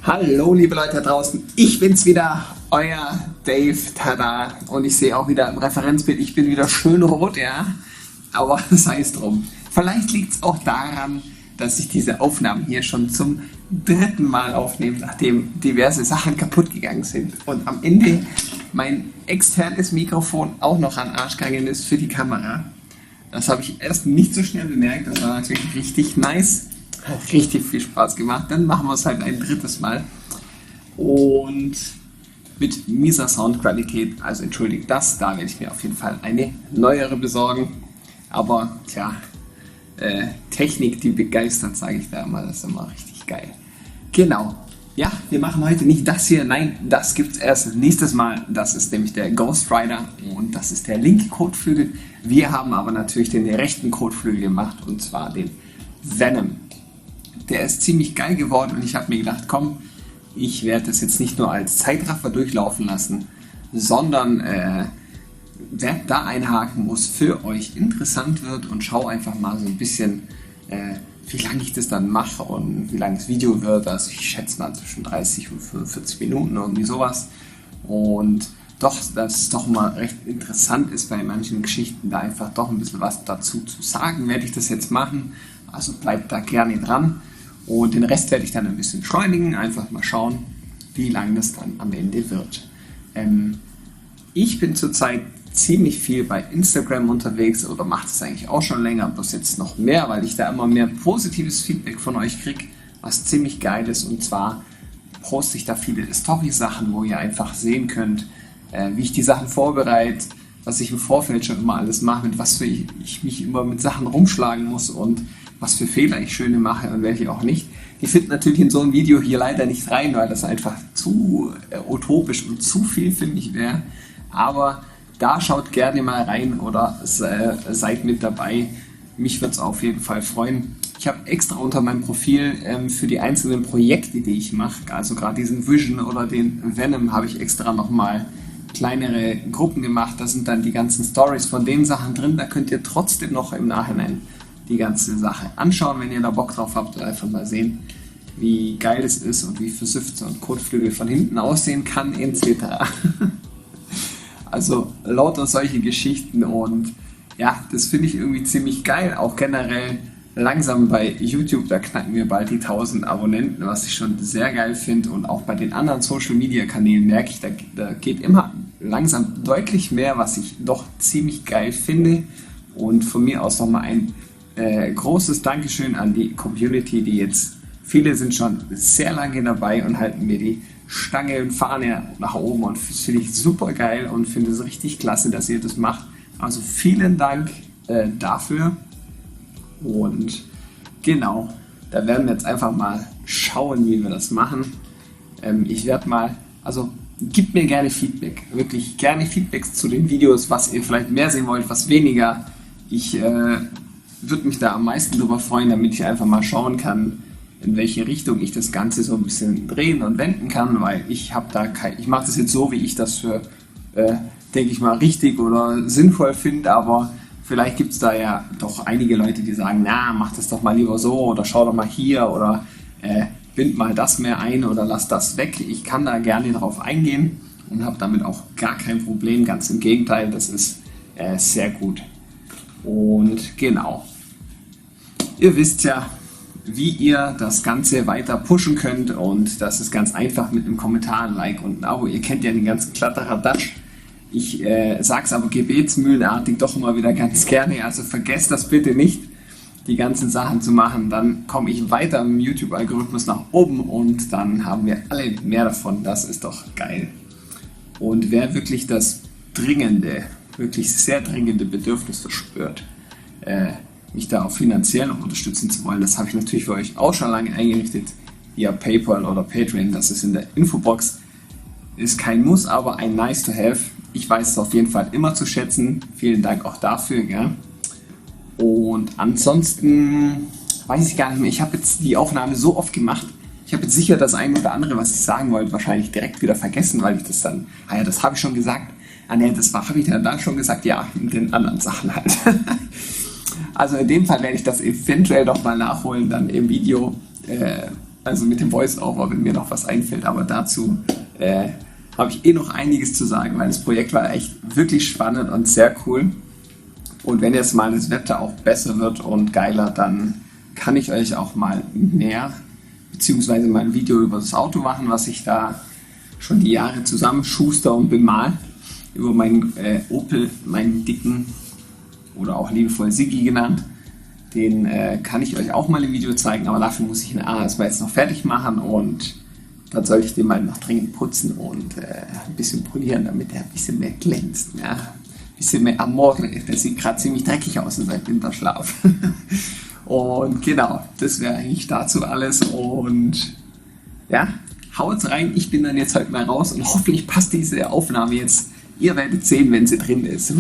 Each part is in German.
Hallo liebe Leute da draußen, ich bin's wieder, euer Dave, tada, und ich sehe auch wieder im Referenzbild, ich bin wieder schön rot, ja, aber sei es drum. Vielleicht liegt es auch daran, dass ich diese Aufnahmen hier schon zum dritten Mal aufnehme, nachdem diverse Sachen kaputt gegangen sind und am Ende mein externes Mikrofon auch noch an den Arsch gegangen ist für die Kamera. Das habe ich erst nicht so schnell bemerkt, das war natürlich richtig nice. Hat richtig viel Spaß gemacht. Dann machen wir es halt ein drittes Mal. Und mit mieser Soundqualität, also entschuldigt das, da werde ich mir auf jeden Fall eine neuere besorgen. Aber tja, Technik, die begeistert, sage ich da immer, das ist immer richtig geil. Genau. Ja, wir machen heute nicht das hier, nein, das gibt es erst nächstes Mal. Das ist nämlich der Ghost Rider und das ist der linke Kotflügel. Wir haben aber natürlich den rechten Kotflügel gemacht und zwar den Venom. Der ist ziemlich geil geworden und ich habe mir gedacht, komm, ich werde das jetzt nicht nur als Zeitraffer durchlaufen lassen, sondern werde da einhaken, wo es für euch interessant wird und schau einfach mal so ein bisschen, wie lange ich das dann mache und wie lange das Video wird. Also ich schätze mal zwischen 30 und 45 Minuten, irgendwie sowas. Und doch, dass es doch mal recht interessant ist bei manchen Geschichten, da einfach doch ein bisschen was dazu zu sagen, werde ich das jetzt machen. Also bleibt da gerne dran. Und den Rest werde ich dann ein bisschen beschleunigen, einfach mal schauen, wie lang das dann am Ende wird. Ich bin zurzeit ziemlich viel bei Instagram unterwegs oder mache das eigentlich auch schon länger, bloß jetzt noch mehr, weil ich da immer mehr positives Feedback von euch kriege, was ziemlich geil ist. Und zwar poste ich da viele Story-Sachen, wo ihr einfach sehen könnt, wie ich die Sachen vorbereite, was ich im Vorfeld schon immer alles mache, mit was für ich mich immer mit Sachen rumschlagen muss und was für Fehler ich schöne mache und welche auch nicht. Die finden natürlich in so ein Video hier leider nicht rein, weil das einfach zu utopisch und zu viel, finde ich, wäre. Aber da schaut gerne mal rein oder seid mit dabei. Mich würde es auf jeden Fall freuen. Ich habe extra unter meinem Profil für die einzelnen Projekte, die ich mache, also gerade diesen Vision oder den Venom, habe ich extra nochmal kleinere Gruppen gemacht. Da sind dann die ganzen Stories von den Sachen drin. Da könnt ihr trotzdem noch im Nachhinein die ganze Sache anschauen, wenn ihr da Bock drauf habt, und einfach mal sehen, wie geil es ist und wie versüfft so ein Kotflügel von hinten aussehen kann, etc. Also lauter solche Geschichten und ja, das finde ich irgendwie ziemlich geil, auch generell langsam bei YouTube, da knacken wir bald die 1000 Abonnenten, was ich schon sehr geil finde, und auch bei den anderen Social Media Kanälen merke ich, da geht immer langsam deutlich mehr, was ich doch ziemlich geil finde. Und von mir aus nochmal ein großes Dankeschön an die Community, die jetzt, viele sind schon sehr lange dabei und halten mir die Stange und Fahne nach oben, und das finde ich super geil und finde es richtig klasse, dass ihr das macht. Also vielen Dank dafür. Und genau, da werden wir jetzt einfach mal schauen, wie wir das machen. Ich werde mal, also gebt mir gerne Feedback, wirklich gerne Feedbacks zu den Videos, was ihr vielleicht mehr sehen wollt, was weniger. Ich würde mich da am meisten drüber freuen, damit ich einfach mal schauen kann, in welche Richtung ich das Ganze so ein bisschen drehen und wenden kann, weil ich mache das jetzt so, wie ich das für, denke ich mal, richtig oder sinnvoll finde, aber vielleicht gibt es da ja doch einige Leute, die sagen, na, mach das doch mal lieber so oder schau doch mal hier oder bind mal das mehr ein oder lass das weg. Ich kann da gerne drauf eingehen und habe damit auch gar kein Problem, ganz im Gegenteil, das ist sehr gut. Und genau, ihr wisst ja, wie ihr das Ganze weiter pushen könnt, und das ist ganz einfach mit einem Kommentar, ein Like und ein Abo. Ihr kennt ja den ganzen Kladderadatsch. Ich sag's aber gebetsmühlenartig doch immer wieder ganz gerne, also vergesst das bitte nicht, die ganzen Sachen zu machen, dann komme ich weiter im YouTube-Algorithmus nach oben und dann haben wir alle mehr davon, das ist doch geil. Und wer wirklich das dringende, wirklich sehr dringende Bedürfnis verspürt, mich da auch finanziell noch unterstützen zu wollen, das habe ich natürlich für euch auch schon lange eingerichtet, via PayPal oder Patreon, das ist in der Infobox. Ist kein Muss, aber ein nice to have. Ich weiß es auf jeden Fall immer zu schätzen. Vielen Dank auch dafür. Gell? Und ansonsten weiß ich gar nicht mehr. Ich habe jetzt die Aufnahme so oft gemacht. Ich habe jetzt sicher das eine oder andere, was ich sagen wollte, wahrscheinlich direkt wieder vergessen, weil ich das dann, ja, das habe ich schon gesagt. Ne, das habe ich dann schon gesagt. Ja, mit den anderen Sachen halt. Also in dem Fall werde ich das eventuell noch mal nachholen, dann im Video also mit dem Voice-Over, wenn mir noch was einfällt, aber dazu habe ich noch einiges zu sagen, weil das Projekt war echt wirklich spannend und sehr cool. Und wenn jetzt mal das Wetter auch besser wird und geiler, dann kann ich euch auch mal mehr, beziehungsweise mal ein Video über das Auto machen, was ich da schon die Jahre zusammen schuster und bemal, über meinen Opel, meinen dicken oder auch liebevoll Siggi genannt. Den kann ich euch auch mal im Video zeigen, aber dafür muss ich ihn erstmal jetzt noch fertig machen und dann soll ich den mal noch dringend putzen und ein bisschen polieren, damit er ein bisschen mehr glänzt. Ja? Ein bisschen mehr Amore. Der sieht gerade ziemlich dreckig aus in seinem Winterschlaf. Und genau, das wäre eigentlich dazu alles. Und ja, haut's rein. Ich bin dann jetzt heute mal raus und hoffentlich passt diese Aufnahme jetzt. Ihr werdet sehen, wenn sie drin ist.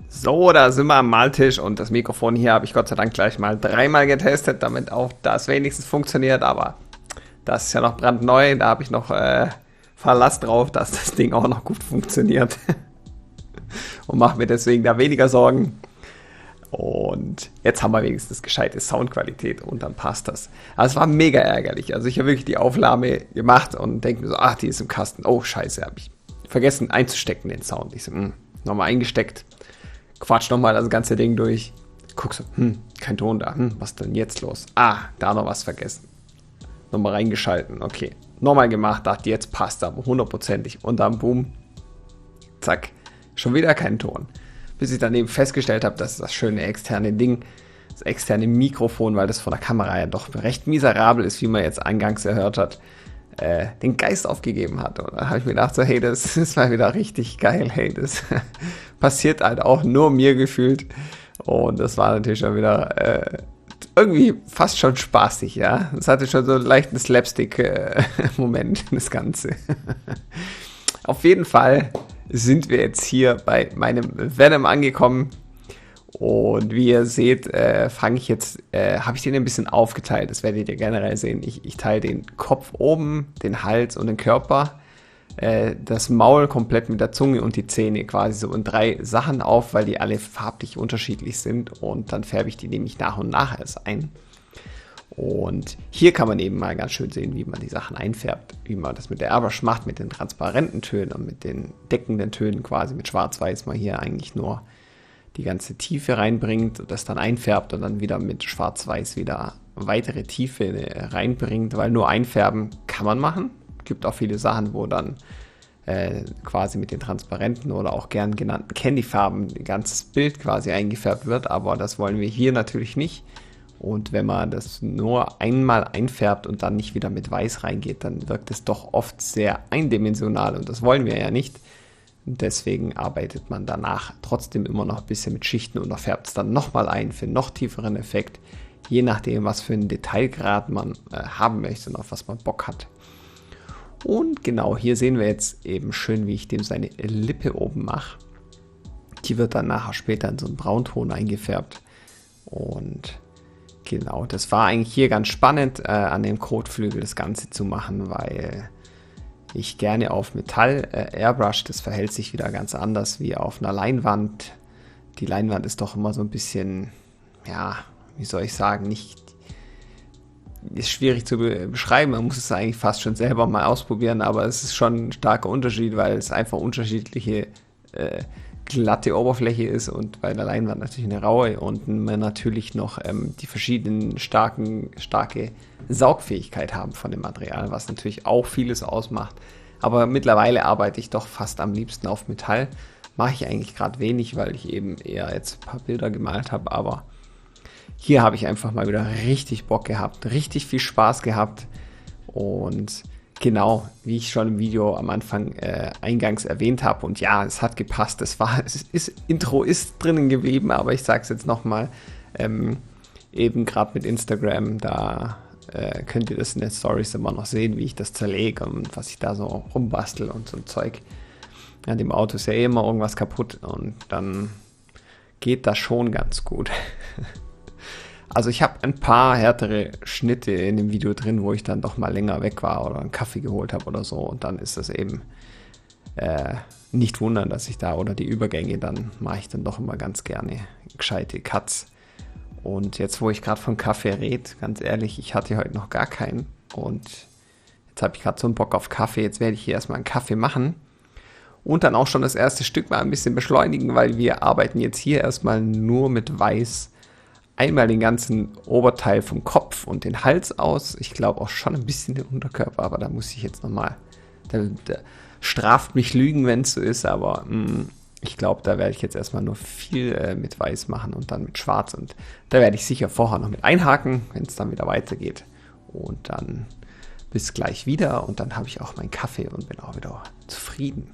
So, da sind wir am Maltisch und das Mikrofon hier habe ich Gott sei Dank gleich mal 3-mal getestet, damit auch das wenigstens funktioniert, aber das ist ja noch brandneu, da habe ich noch Verlass drauf, dass das Ding auch noch gut funktioniert und mache mir deswegen da weniger Sorgen. Und jetzt haben wir wenigstens gescheite Soundqualität und dann passt das. Aber es war mega ärgerlich, also ich habe wirklich die Aufnahme gemacht und denke mir so, ach, die ist im Kasten, oh scheiße, habe ich vergessen einzustecken den Sound. Ich so, nochmal eingesteckt. Quatsch nochmal das ganze Ding durch. Guck so, kein Ton da. Was ist denn jetzt los? Ah, da noch was vergessen. Nochmal reingeschalten, okay. Nochmal gemacht, dachte, jetzt passt aber 100%ig. Und dann boom, zack, schon wieder kein Ton. Bis ich dann eben festgestellt habe, dass das schöne externe Ding, das externe Mikrofon, weil das von der Kamera ja doch recht miserabel ist, wie man jetzt eingangs erhört hat, den Geist aufgegeben hat. Und da habe ich mir gedacht, so, hey, das ist mal wieder richtig geil, hey, das passiert halt auch nur mir gefühlt. Und das war natürlich schon wieder irgendwie fast schon spaßig, ja. Es hatte schon so einen leichten Slapstick-Moment, das Ganze. Auf jeden Fall sind wir jetzt hier bei meinem Venom angekommen. Und wie ihr seht, habe ich den ein bisschen aufgeteilt. Das werdet ihr generell sehen. Ich teile den Kopf oben, den Hals und den Körper, das Maul komplett mit der Zunge und die Zähne quasi so in 3 Sachen auf, weil die alle farblich unterschiedlich sind. Und dann färbe ich die nämlich nach und nach erst ein. Und hier kann man eben mal ganz schön sehen, wie man die Sachen einfärbt. Wie man das mit der Airbrush macht, mit den transparenten Tönen und mit den deckenden Tönen quasi. Mit Schwarz-Weiß mal hier eigentlich nur die ganze Tiefe reinbringt und das dann einfärbt und dann wieder mit Schwarz-Weiß wieder weitere Tiefe reinbringt, weil nur einfärben kann man machen. Gibt auch viele Sachen, wo dann quasi mit den transparenten oder auch gern genannten Candyfarben ein ganzes Bild quasi eingefärbt wird, aber das wollen wir hier natürlich nicht. Und wenn man das nur einmal einfärbt und dann nicht wieder mit Weiß reingeht, dann wirkt es doch oft sehr eindimensional und das wollen wir ja nicht. Deswegen arbeitet man danach trotzdem immer noch ein bisschen mit Schichten und färbt es dann nochmal ein für einen noch tieferen Effekt, je nachdem, was für einen Detailgrad man haben möchte und auf was man Bock hat. Und genau, hier sehen wir jetzt eben schön, wie ich dem seine Lippe oben mache. Die wird dann nachher später in so einen Braunton eingefärbt. Und genau, das war eigentlich hier ganz spannend, an dem Kotflügel das Ganze zu machen, weil ich gerne auf Metall airbrush, das verhält sich wieder ganz anders wie auf einer Leinwand. Die Leinwand ist doch immer so ein bisschen, ja, wie soll ich sagen, ist schwierig zu beschreiben. Man muss es eigentlich fast schon selber mal ausprobieren, aber es ist schon ein starker Unterschied, weil es einfach unterschiedliche glatte Oberfläche ist und bei der Leinwand natürlich eine raue und man natürlich noch die verschiedenen starke Saugfähigkeit haben von dem Material, was natürlich auch vieles ausmacht. Aber mittlerweile arbeite ich doch fast am liebsten auf Metall. Mache ich eigentlich gerade wenig, weil ich eben eher jetzt ein paar Bilder gemalt habe, aber hier habe ich einfach mal wieder richtig Bock gehabt, richtig viel Spaß gehabt und genau, wie ich schon im Video am Anfang eingangs erwähnt habe. Und ja, es hat gepasst. Intro ist drinnen geblieben, aber ich sage es jetzt nochmal, eben gerade mit Instagram, da könnt ihr das in den Stories immer noch sehen, wie ich das zerlege und was ich da so rumbastel und so ein Zeug. An dem Auto ist ja eh immer irgendwas kaputt und dann geht das schon ganz gut. Also ich habe ein paar härtere Schnitte in dem Video drin, wo ich dann doch mal länger weg war oder einen Kaffee geholt habe oder so und dann ist das eben nicht wundern, dass ich da oder die Übergänge, dann mache ich dann doch immer ganz gerne gescheite Cuts. Und jetzt, wo ich gerade von Kaffee rede, ganz ehrlich, ich hatte heute noch gar keinen und jetzt habe ich gerade so einen Bock auf Kaffee. Jetzt werde ich hier erstmal einen Kaffee machen und dann auch schon das erste Stück mal ein bisschen beschleunigen, weil wir arbeiten jetzt hier erstmal nur mit Weiß. Einmal den ganzen Oberteil vom Kopf und den Hals aus. Ich glaube auch schon ein bisschen den Unterkörper, aber da muss ich jetzt nochmal... Da straft mich Lügen, wenn es so ist, aber ich glaube, da werde ich jetzt erstmal nur viel mit Weiß machen und dann mit Schwarz. Und da werde ich sicher vorher noch mit einhaken, wenn es dann wieder weitergeht. Und dann bis gleich wieder und dann habe ich auch meinen Kaffee und bin auch wieder zufrieden.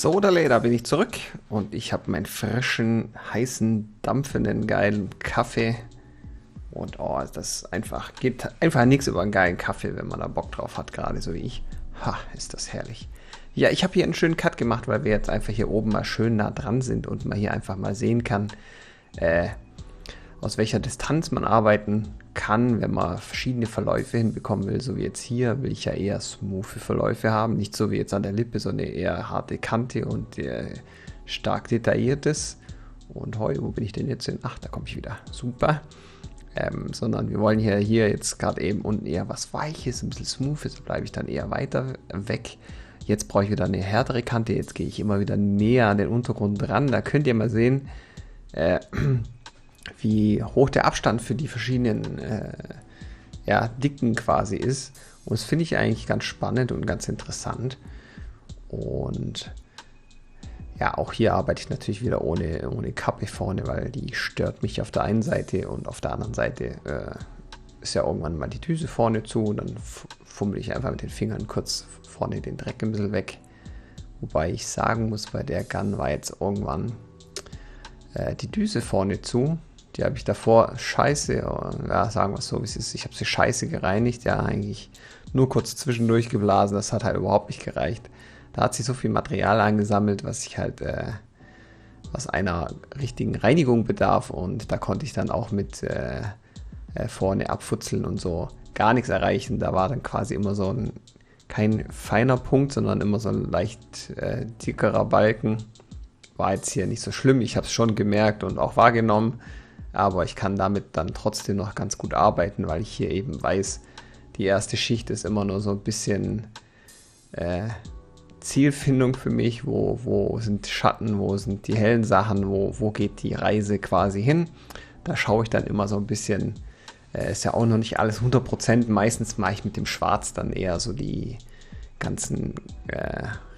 So, da bin ich zurück und ich habe meinen frischen, heißen, dampfenden, geilen Kaffee. Und oh, das einfach, geht einfach nichts über einen geilen Kaffee, wenn man da Bock drauf hat, gerade so wie ich. Ha, ist das herrlich. Ja, ich habe hier einen schönen Cut gemacht, weil wir jetzt einfach hier oben mal schön nah dran sind und man hier einfach mal sehen kann, aus welcher Distanz man arbeiten kann, wenn man verschiedene Verläufe hinbekommen will. So wie jetzt hier will ich ja eher smooth Verläufe haben, nicht so wie jetzt an der Lippe, sondern eher harte Kante und stark detailliertes. Und heute, wo bin ich denn jetzt hin? Ach, da komme ich wieder. Super. Sondern wir wollen hier jetzt gerade eben unten eher was Weiches, ein bisschen Smoothes, da bleibe ich dann eher weiter weg. Jetzt brauche ich wieder eine härtere Kante, jetzt gehe ich immer wieder näher an den Untergrund ran. Da könnt ihr mal sehen, wie hoch der Abstand für die verschiedenen Dicken quasi ist. Und das finde ich eigentlich ganz spannend und ganz interessant. Und ja, auch hier arbeite ich natürlich wieder ohne Kappe vorne, weil die stört mich auf der einen Seite und auf der anderen Seite ist ja irgendwann mal die Düse vorne zu und dann fummel ich einfach mit den Fingern kurz vorne den Dreck ein bisschen weg. Wobei ich sagen muss, bei der Gun war jetzt irgendwann die Düse vorne zu. Die habe ich davor sagen wir es so, wie es ist. Ich habe sie scheiße gereinigt, ja, eigentlich nur kurz zwischendurch geblasen. Das hat halt überhaupt nicht gereicht. Da hat sich so viel Material angesammelt, was einer richtigen Reinigung bedarf. Und da konnte ich dann auch mit vorne abfutzeln und so gar nichts erreichen. Da war dann quasi immer so kein feiner Punkt, sondern immer so ein leicht dickerer Balken. War jetzt hier nicht so schlimm. Ich habe es schon gemerkt und auch wahrgenommen. Aber ich kann damit dann trotzdem noch ganz gut arbeiten, weil ich hier eben weiß, die erste Schicht ist immer nur so ein bisschen Zielfindung für mich. Wo sind Schatten, wo sind die hellen Sachen, wo geht die Reise quasi hin. Da schaue ich dann immer so ein bisschen, ist ja auch noch nicht alles 100%. Meistens mache ich mit dem Schwarz dann eher so die ganzen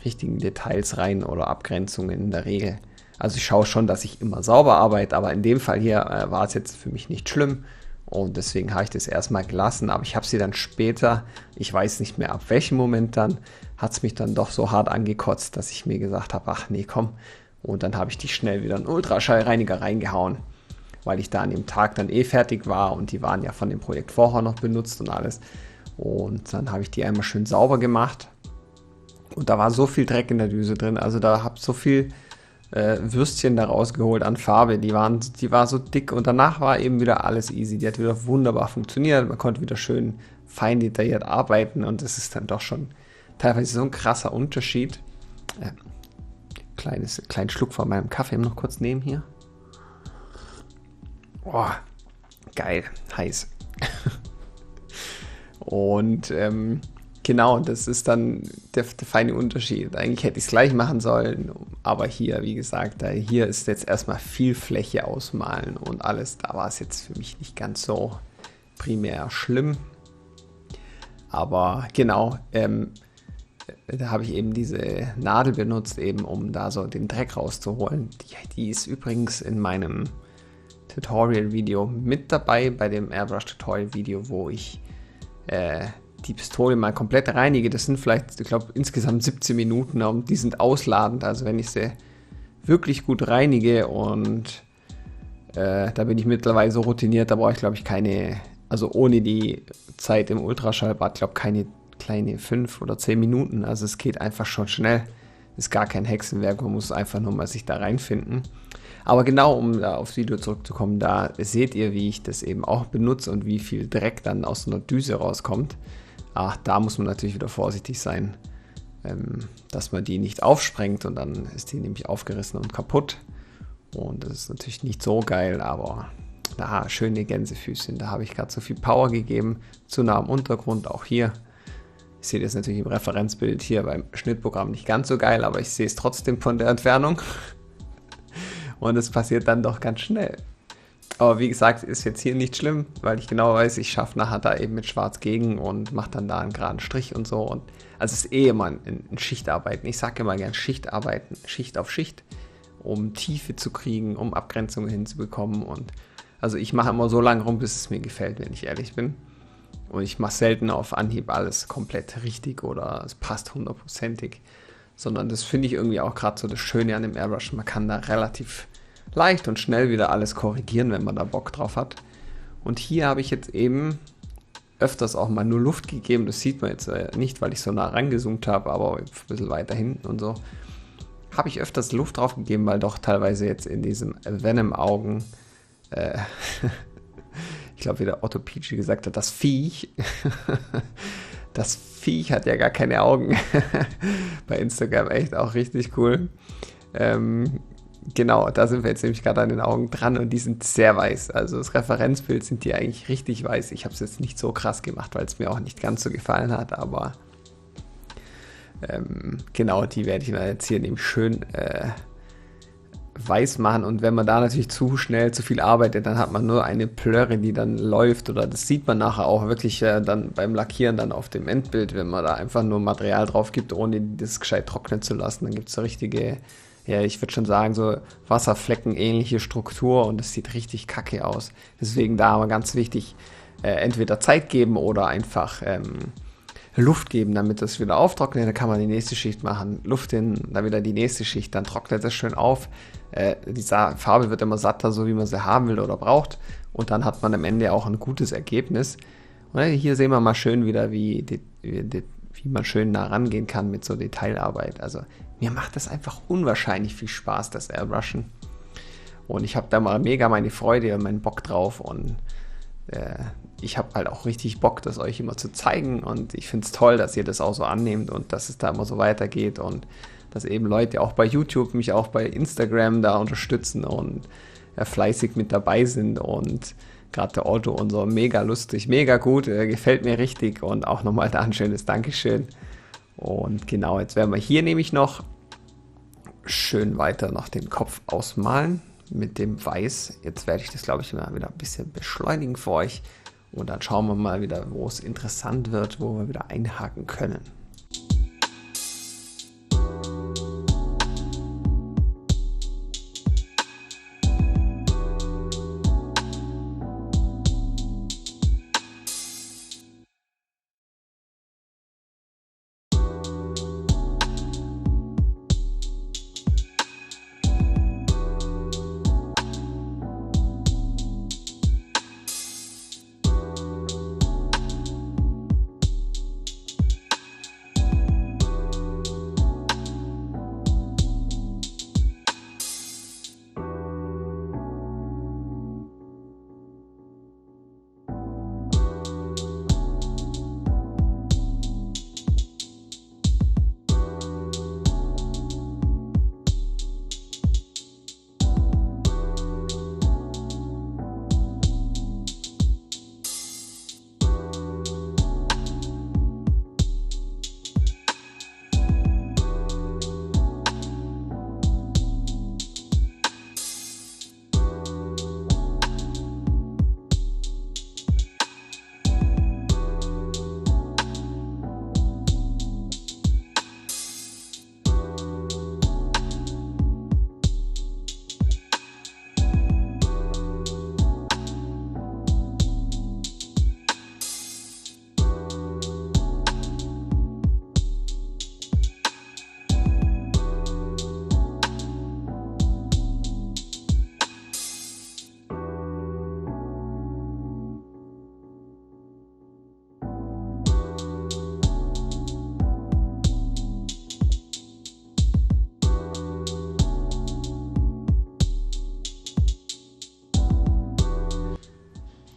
richtigen Details rein oder Abgrenzungen in der Regel. Also ich schaue schon, dass ich immer sauber arbeite, aber in dem Fall hier war es jetzt für mich nicht schlimm und deswegen habe ich das erstmal gelassen, aber ich habe sie dann später, ich weiß nicht mehr ab welchem Moment dann, hat es mich dann doch so hart angekotzt, dass ich mir gesagt habe, ach nee, komm, und dann habe ich die schnell wieder einen Ultraschallreiniger reingehauen, weil ich da an dem Tag dann fertig war und die waren ja von dem Projekt vorher noch benutzt und alles und dann habe ich die einmal schön sauber gemacht Und da war so viel Dreck in der Düse drin. Also da habe so viel Würstchen da rausgeholt an Farbe. Die war so dick und danach war eben wieder alles easy. Die hat wieder wunderbar funktioniert. Man konnte wieder schön fein detailliert arbeiten und es ist dann doch schon teilweise so ein krasser Unterschied. Kleinen Schluck von meinem Kaffee noch kurz nehmen hier. Boah, geil, heiß. Und genau, das ist dann der feine Unterschied. Eigentlich hätte ich es gleich machen sollen, aber hier, wie gesagt, hier ist jetzt erstmal viel Fläche ausmalen und alles. Da war es jetzt für mich nicht ganz so primär schlimm. Aber genau, da habe ich eben diese Nadel benutzt, eben um da so den Dreck rauszuholen. Die ist übrigens in meinem Tutorial-Video mit dabei, bei dem Airbrush-Tutorial-Video, wo ich die Pistole mal komplett reinige. Das sind vielleicht, ich glaube, insgesamt 17 Minuten und die sind ausladend. Also wenn ich sie wirklich gut reinige und da bin ich mittlerweile so routiniert, da brauche ich, glaube ich, also ohne die Zeit im Ultraschallbad, glaube ich, keine kleine 5 oder 10 Minuten. Also es geht einfach schon schnell. Ist gar kein Hexenwerk, man muss einfach nur mal sich da reinfinden. Aber genau, um da aufs Video zurückzukommen, da seht ihr, wie ich das eben auch benutze und wie viel Dreck dann aus einer Düse rauskommt. Ach, da muss man natürlich wieder vorsichtig sein, dass man die nicht aufsprengt und dann ist die nämlich aufgerissen und kaputt. Und das ist natürlich nicht so geil, aber da schöne Gänsefüßchen. Da habe ich gerade so viel Power gegeben, zu nah am Untergrund, auch hier. Ich sehe das natürlich im Referenzbild hier beim Schnittprogramm nicht ganz so geil, aber ich sehe es trotzdem von der Entfernung. Und es passiert dann doch ganz schnell. Aber wie gesagt, ist jetzt hier nicht schlimm, weil ich genau weiß, ich schaffe nachher da eben mit Schwarz gegen und mache dann da einen geraden Strich und so. Und also es ist immer ein Schichtarbeiten. Ich sage immer gern Schichtarbeiten, Schicht auf Schicht, um Tiefe zu kriegen, um Abgrenzungen hinzubekommen. Und also ich mache immer so lange rum, bis es mir gefällt, wenn ich ehrlich bin. Und ich mache selten auf Anhieb alles komplett richtig oder es passt 100%ig. Sondern das finde ich irgendwie auch gerade so das Schöne an dem Airbrush. Man kann da relativ leicht und schnell wieder alles korrigieren, wenn man da Bock drauf hat. Und hier habe ich jetzt eben öfters auch mal nur Luft gegeben. Das sieht man jetzt nicht, weil ich so nah rangezoomt habe, aber ein bisschen weiter hinten und so. Habe ich öfters Luft drauf gegeben, weil doch teilweise jetzt in diesem Venom-Augen, ich glaube, wie der Otto Peachy gesagt hat, das Viech, das Viech hat ja gar keine Augen. Bei Instagram echt auch richtig cool. Genau, da sind wir jetzt nämlich gerade an den Augen dran und die sind sehr weiß. Also das Referenzbild sind die eigentlich richtig weiß. Ich habe es jetzt nicht so krass gemacht, weil es mir auch nicht ganz so gefallen hat, aber genau, die werde ich jetzt hier nämlich schön weiß machen. Und wenn man da natürlich zu schnell zu viel arbeitet, dann hat man nur eine Plörre, die dann läuft, oder das sieht man nachher auch wirklich dann beim Lackieren dann auf dem Endbild, wenn man da einfach nur Material drauf gibt, ohne das gescheit trocknen zu lassen, dann gibt es so richtige, ja, ich würde schon sagen, so Wasserflecken ähnliche Struktur und das sieht richtig kacke aus. Deswegen da aber ganz wichtig, entweder Zeit geben oder einfach Luft geben, damit das wieder auftrocknet. Dann kann man die nächste Schicht machen, Luft hin, dann wieder die nächste Schicht, dann trocknet das schön auf. Die Farbe wird immer satter, so wie man sie haben will oder braucht. Und dann hat man am Ende auch ein gutes Ergebnis. Und hier sehen wir mal schön wieder, wie man schön nah rangehen kann mit so Detailarbeit. Also mir macht das einfach unwahrscheinlich viel Spaß, das Airbrushen. Und ich habe da mal mega meine Freude und meinen Bock drauf. Und ich habe halt auch richtig Bock, das euch immer zu zeigen. Und ich finde es toll, dass ihr das auch so annehmt und dass es da immer so weitergeht. Und dass eben Leute auch bei YouTube mich auch bei Instagram da unterstützen und fleißig mit dabei sind. Und gerade der Otto und so, mega lustig, mega gut, gefällt mir richtig. Und auch nochmal da ein schönes Dankeschön. Und genau, jetzt werden wir hier nämlich noch schön weiter noch den Kopf ausmalen mit dem Weiß. Jetzt werde ich das, glaube ich, mal wieder ein bisschen beschleunigen für euch. Und dann schauen wir mal wieder, wo es interessant wird, wo wir wieder einhaken können.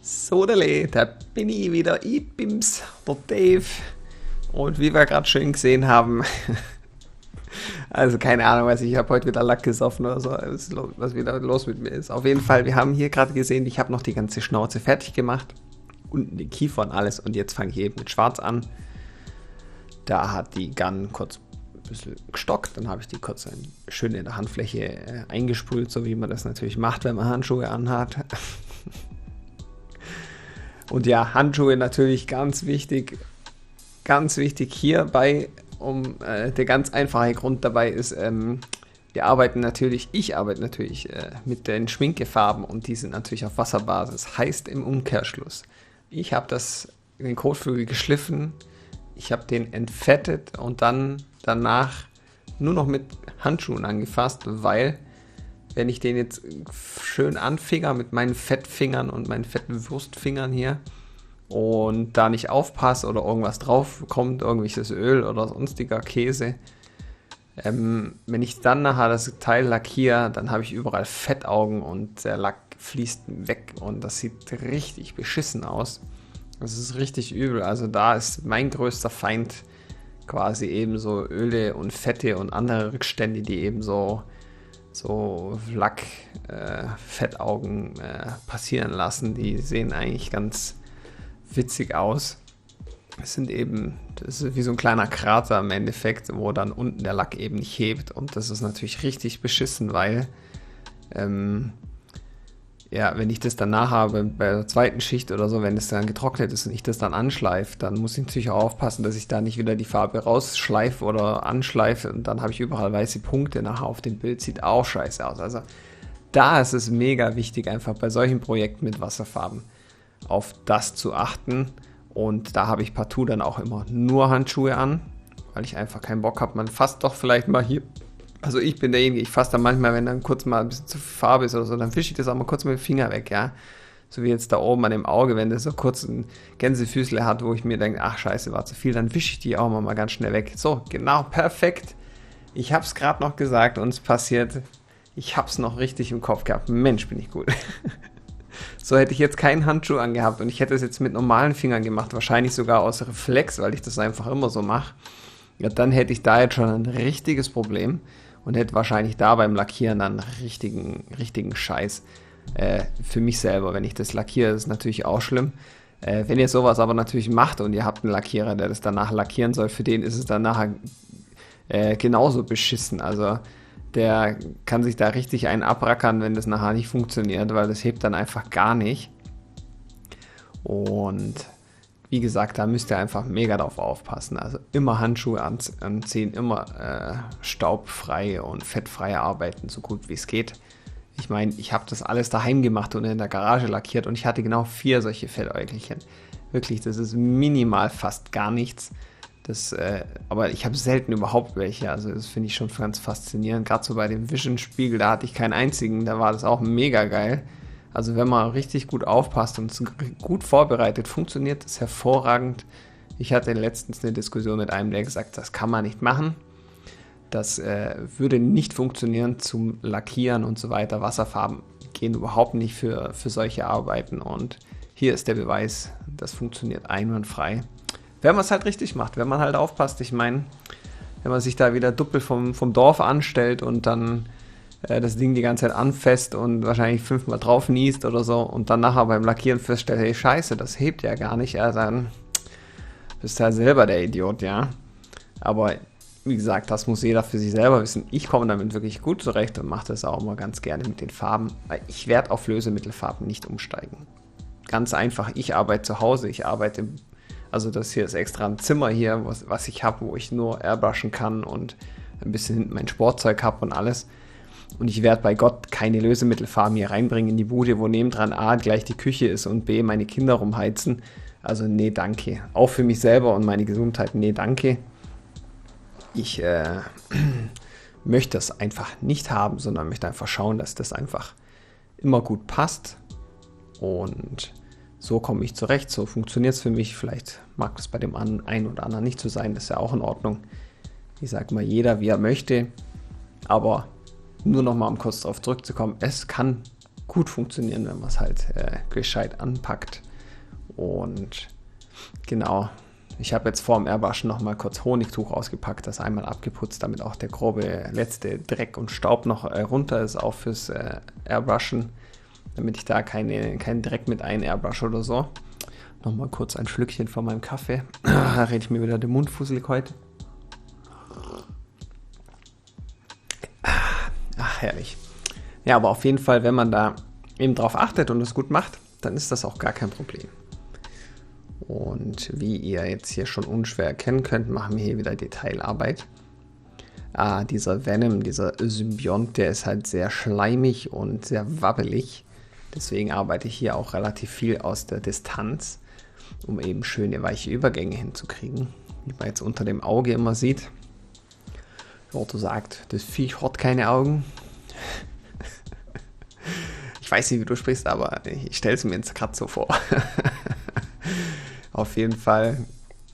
Sodele, da bin ich wieder, Bims, der Dave. Und wie wir gerade schön gesehen haben, also keine Ahnung, ich habe heute wieder Lack gesoffen oder so, was wieder los mit mir ist. Auf jeden Fall, wir haben hier gerade gesehen, ich habe noch die ganze Schnauze fertig gemacht. Unten den Kiefer und alles. Und jetzt fange ich eben mit Schwarz an. Da hat die Gun kurz ein bisschen gestockt. Dann habe ich die kurz schön in der Handfläche eingesprüht, so wie man das natürlich macht, wenn man Handschuhe anhat. Und ja, Handschuhe natürlich ganz wichtig. Ganz wichtig hierbei, der ganz einfache Grund dabei ist, ich arbeite natürlich mit den Schminkefarben und die sind natürlich auf Wasserbasis. Heißt im Umkehrschluss, ich habe den Kotflügel geschliffen, ich habe den entfettet und dann danach nur noch mit Handschuhen angefasst, weil wenn ich den jetzt schön anfinger mit meinen Fettfingern und meinen fetten Wurstfingern hier und da nicht aufpasse oder irgendwas drauf kommt, irgendwelches Öl oder sonstiger Käse, wenn ich dann nachher das Teil lackiere, dann habe ich überall Fettaugen und der Lack fließt weg und das sieht richtig beschissen aus. Das ist richtig übel. Also da ist mein größter Feind quasi eben so Öle und Fette und andere Rückstände, die eben so Lack, Fettaugen passieren lassen. Die sehen eigentlich ganz witzig aus. Das ist wie so ein kleiner Krater im Endeffekt, wo dann unten der Lack eben nicht hebt. Und das ist natürlich richtig beschissen, weil wenn ich das dann nachhabe bei der zweiten Schicht oder so, wenn es dann getrocknet ist und ich das dann anschleife, dann muss ich natürlich auch aufpassen, dass ich da nicht wieder die Farbe rausschleife oder anschleife und dann habe ich überall weiße Punkte nachher auf dem Bild, sieht auch scheiße aus. Also da ist es mega wichtig, einfach bei solchen Projekten mit Wasserfarben auf das zu achten und da habe ich partout dann auch immer nur Handschuhe an, weil ich einfach keinen Bock habe. Man fasst doch vielleicht mal hier. Also ich bin derjenige, ich fasse dann manchmal, wenn dann kurz mal ein bisschen zu viel Farbe ist oder so, dann fische ich das auch mal kurz mit dem Finger weg, ja. So wie jetzt da oben an dem Auge, wenn das so kurz ein Gänsefüßle hat, wo ich mir denke, ach scheiße, war zu viel, dann wische ich die auch mal ganz schnell weg. So, genau, perfekt. Ich habe es gerade noch gesagt und es passiert, ich habe es noch richtig im Kopf gehabt. Mensch, bin ich gut. So hätte ich jetzt keinen Handschuh angehabt und ich hätte es jetzt mit normalen Fingern gemacht, wahrscheinlich sogar aus Reflex, weil ich das einfach immer so mache. Ja, dann hätte ich da jetzt schon ein richtiges Problem. Und hätte wahrscheinlich da beim Lackieren dann richtigen Scheiß für mich selber. Wenn ich das lackiere, ist es natürlich auch schlimm. Wenn ihr sowas aber natürlich macht und ihr habt einen Lackierer, der das danach lackieren soll, für den ist es dann nachher genauso beschissen. Also der kann sich da richtig einen abrackern, wenn das nachher nicht funktioniert, weil das hebt dann einfach gar nicht. Und wie gesagt, da müsst ihr einfach mega drauf aufpassen. Also immer Handschuhe anziehen, immer staubfrei und fettfrei arbeiten, so gut wie es geht. Ich meine, ich habe das alles daheim gemacht und in der Garage lackiert und ich hatte genau 4 solche Fettäugelchen. Wirklich, das ist minimal fast gar nichts. Aber ich habe selten überhaupt welche. Also das finde ich schon ganz faszinierend. Gerade so bei dem Vision-Spiegel, da hatte ich keinen einzigen. Da war das auch mega geil. Also wenn man richtig gut aufpasst und gut vorbereitet, funktioniert das hervorragend. Ich hatte letztens eine Diskussion mit einem, der gesagt, das kann man nicht machen. Das würde nicht funktionieren zum Lackieren und so weiter. Wasserfarben gehen überhaupt nicht für solche Arbeiten. Und hier ist der Beweis, das funktioniert einwandfrei. Wenn man es halt richtig macht, wenn man halt aufpasst. Ich meine, wenn man sich da wieder Duppel vom Dorf anstellt und dann das Ding die ganze Zeit anfasst und wahrscheinlich 5-mal drauf niest oder so und dann nachher beim Lackieren feststellt, hey scheiße, das hebt ja gar nicht, ja, dann bist du halt selber der Idiot, ja. Aber wie gesagt, das muss jeder für sich selber wissen. Ich komme damit wirklich gut zurecht und mache das auch immer ganz gerne mit den Farben, weil ich werde auf Lösemittelfarben nicht umsteigen. Ganz einfach, ich arbeite zu Hause, also das hier ist extra ein Zimmer hier, was ich habe, wo ich nur airbrushen kann und ein bisschen hinten mein Sportzeug habe und alles. Und ich werde bei Gott keine Lösemittelfarben hier reinbringen in die Bude, wo nebendran A gleich die Küche ist und B meine Kinder rumheizen. Also nee, danke. Auch für mich selber und meine Gesundheit, nee, danke. Ich möchte das einfach nicht haben, sondern möchte einfach schauen, dass das einfach immer gut passt. Und so komme ich zurecht, so funktioniert es für mich. Vielleicht mag das bei dem einen oder anderen nicht so sein, das ist ja auch in Ordnung. Ich sage mal, jeder wie er möchte, aber nur noch mal um kurz darauf zurückzukommen, es kann gut funktionieren, wenn man es halt gescheit anpackt. Und genau, ich habe jetzt vor dem Airbrushen nochmal kurz Honigtuch ausgepackt, das einmal abgeputzt, damit auch der grobe letzte Dreck und Staub noch runter ist, auch fürs Airbrushen, damit ich da keinen Dreck mit ein-Airbrush oder so. Nochmal kurz ein Schlückchen von meinem Kaffee. Da rede ich mir wieder den Mund fusselig heute. Ach, herrlich. Ja, aber auf jeden Fall, wenn man da eben drauf achtet und es gut macht, dann ist das auch gar kein Problem. Und wie ihr jetzt hier schon unschwer erkennen könnt, machen wir hier wieder Detailarbeit. Dieser Venom, dieser Symbiont, der ist halt sehr schleimig und sehr wabbelig. Deswegen arbeite ich hier auch relativ viel aus der Distanz, um eben schöne weiche Übergänge hinzukriegen. Wie man jetzt unter dem Auge immer sieht. Otto sagt, das Viech hat keine Augen. Ich weiß nicht, wie du sprichst, aber ich stelle es mir jetzt gerade so vor. Auf jeden Fall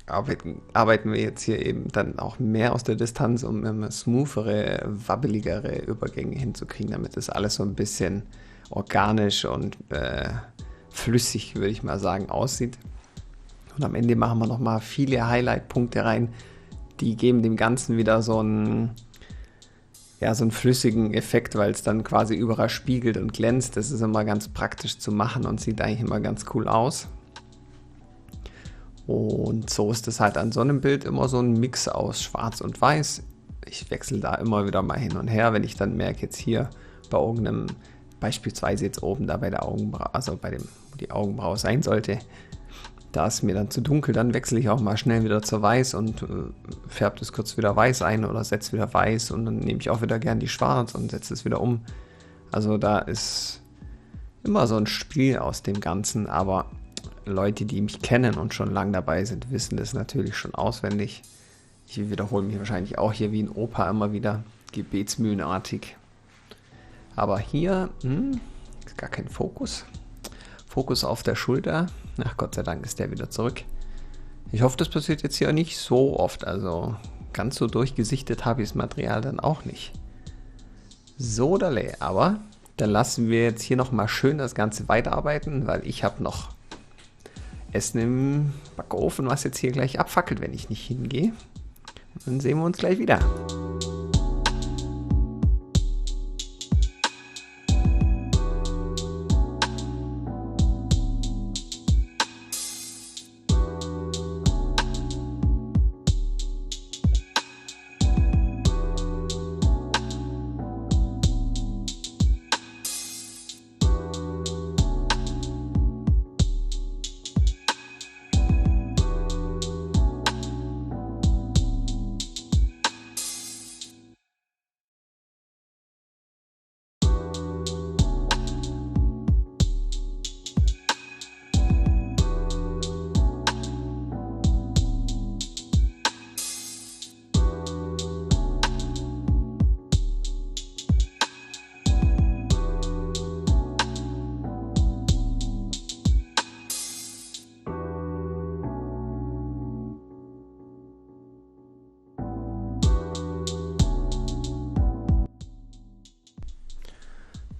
arbeiten wir jetzt hier eben dann auch mehr aus der Distanz, um immer smoothere, wabbeligere Übergänge hinzukriegen, damit das alles so ein bisschen organisch und flüssig, würde ich mal sagen, aussieht. Und am Ende machen wir nochmal viele Highlight-Punkte rein, die geben dem Ganzen wieder so einen flüssigen Effekt, weil es dann quasi überall spiegelt und glänzt. Das ist immer ganz praktisch zu machen und sieht eigentlich immer ganz cool aus. Und so ist es halt an so einem Bild immer so ein Mix aus Schwarz und Weiß. Ich wechsle da immer wieder mal hin und her, wenn ich dann merke, jetzt hier bei irgendeinem, beispielsweise jetzt oben da bei der Augenbraue, also bei dem, wo die Augenbraue sein sollte, da ist mir dann zu dunkel, dann wechsle ich auch mal schnell wieder zur Weiß und färbe das kurz wieder weiß ein oder setze wieder Weiß und dann nehme ich auch wieder gern die Schwarz und setze es wieder um. Also da ist immer so ein Spiel aus dem Ganzen, aber Leute, die mich kennen und schon lange dabei sind, wissen das natürlich schon auswendig. Ich wiederhole mich wahrscheinlich auch hier wie ein Opa immer wieder, gebetsmühlenartig. Aber hier ist gar kein Fokus. Fokus auf der Schulter. Ach, Gott sei Dank ist der wieder zurück. Ich hoffe, das passiert jetzt hier nicht so oft. Also ganz so durchgesichtet habe ich das Material dann auch nicht. So, aber dann lassen wir jetzt hier nochmal schön das Ganze weiterarbeiten, weil ich habe noch Essen im Backofen, was jetzt hier gleich abfackelt, wenn ich nicht hingehe. Und dann sehen wir uns gleich wieder.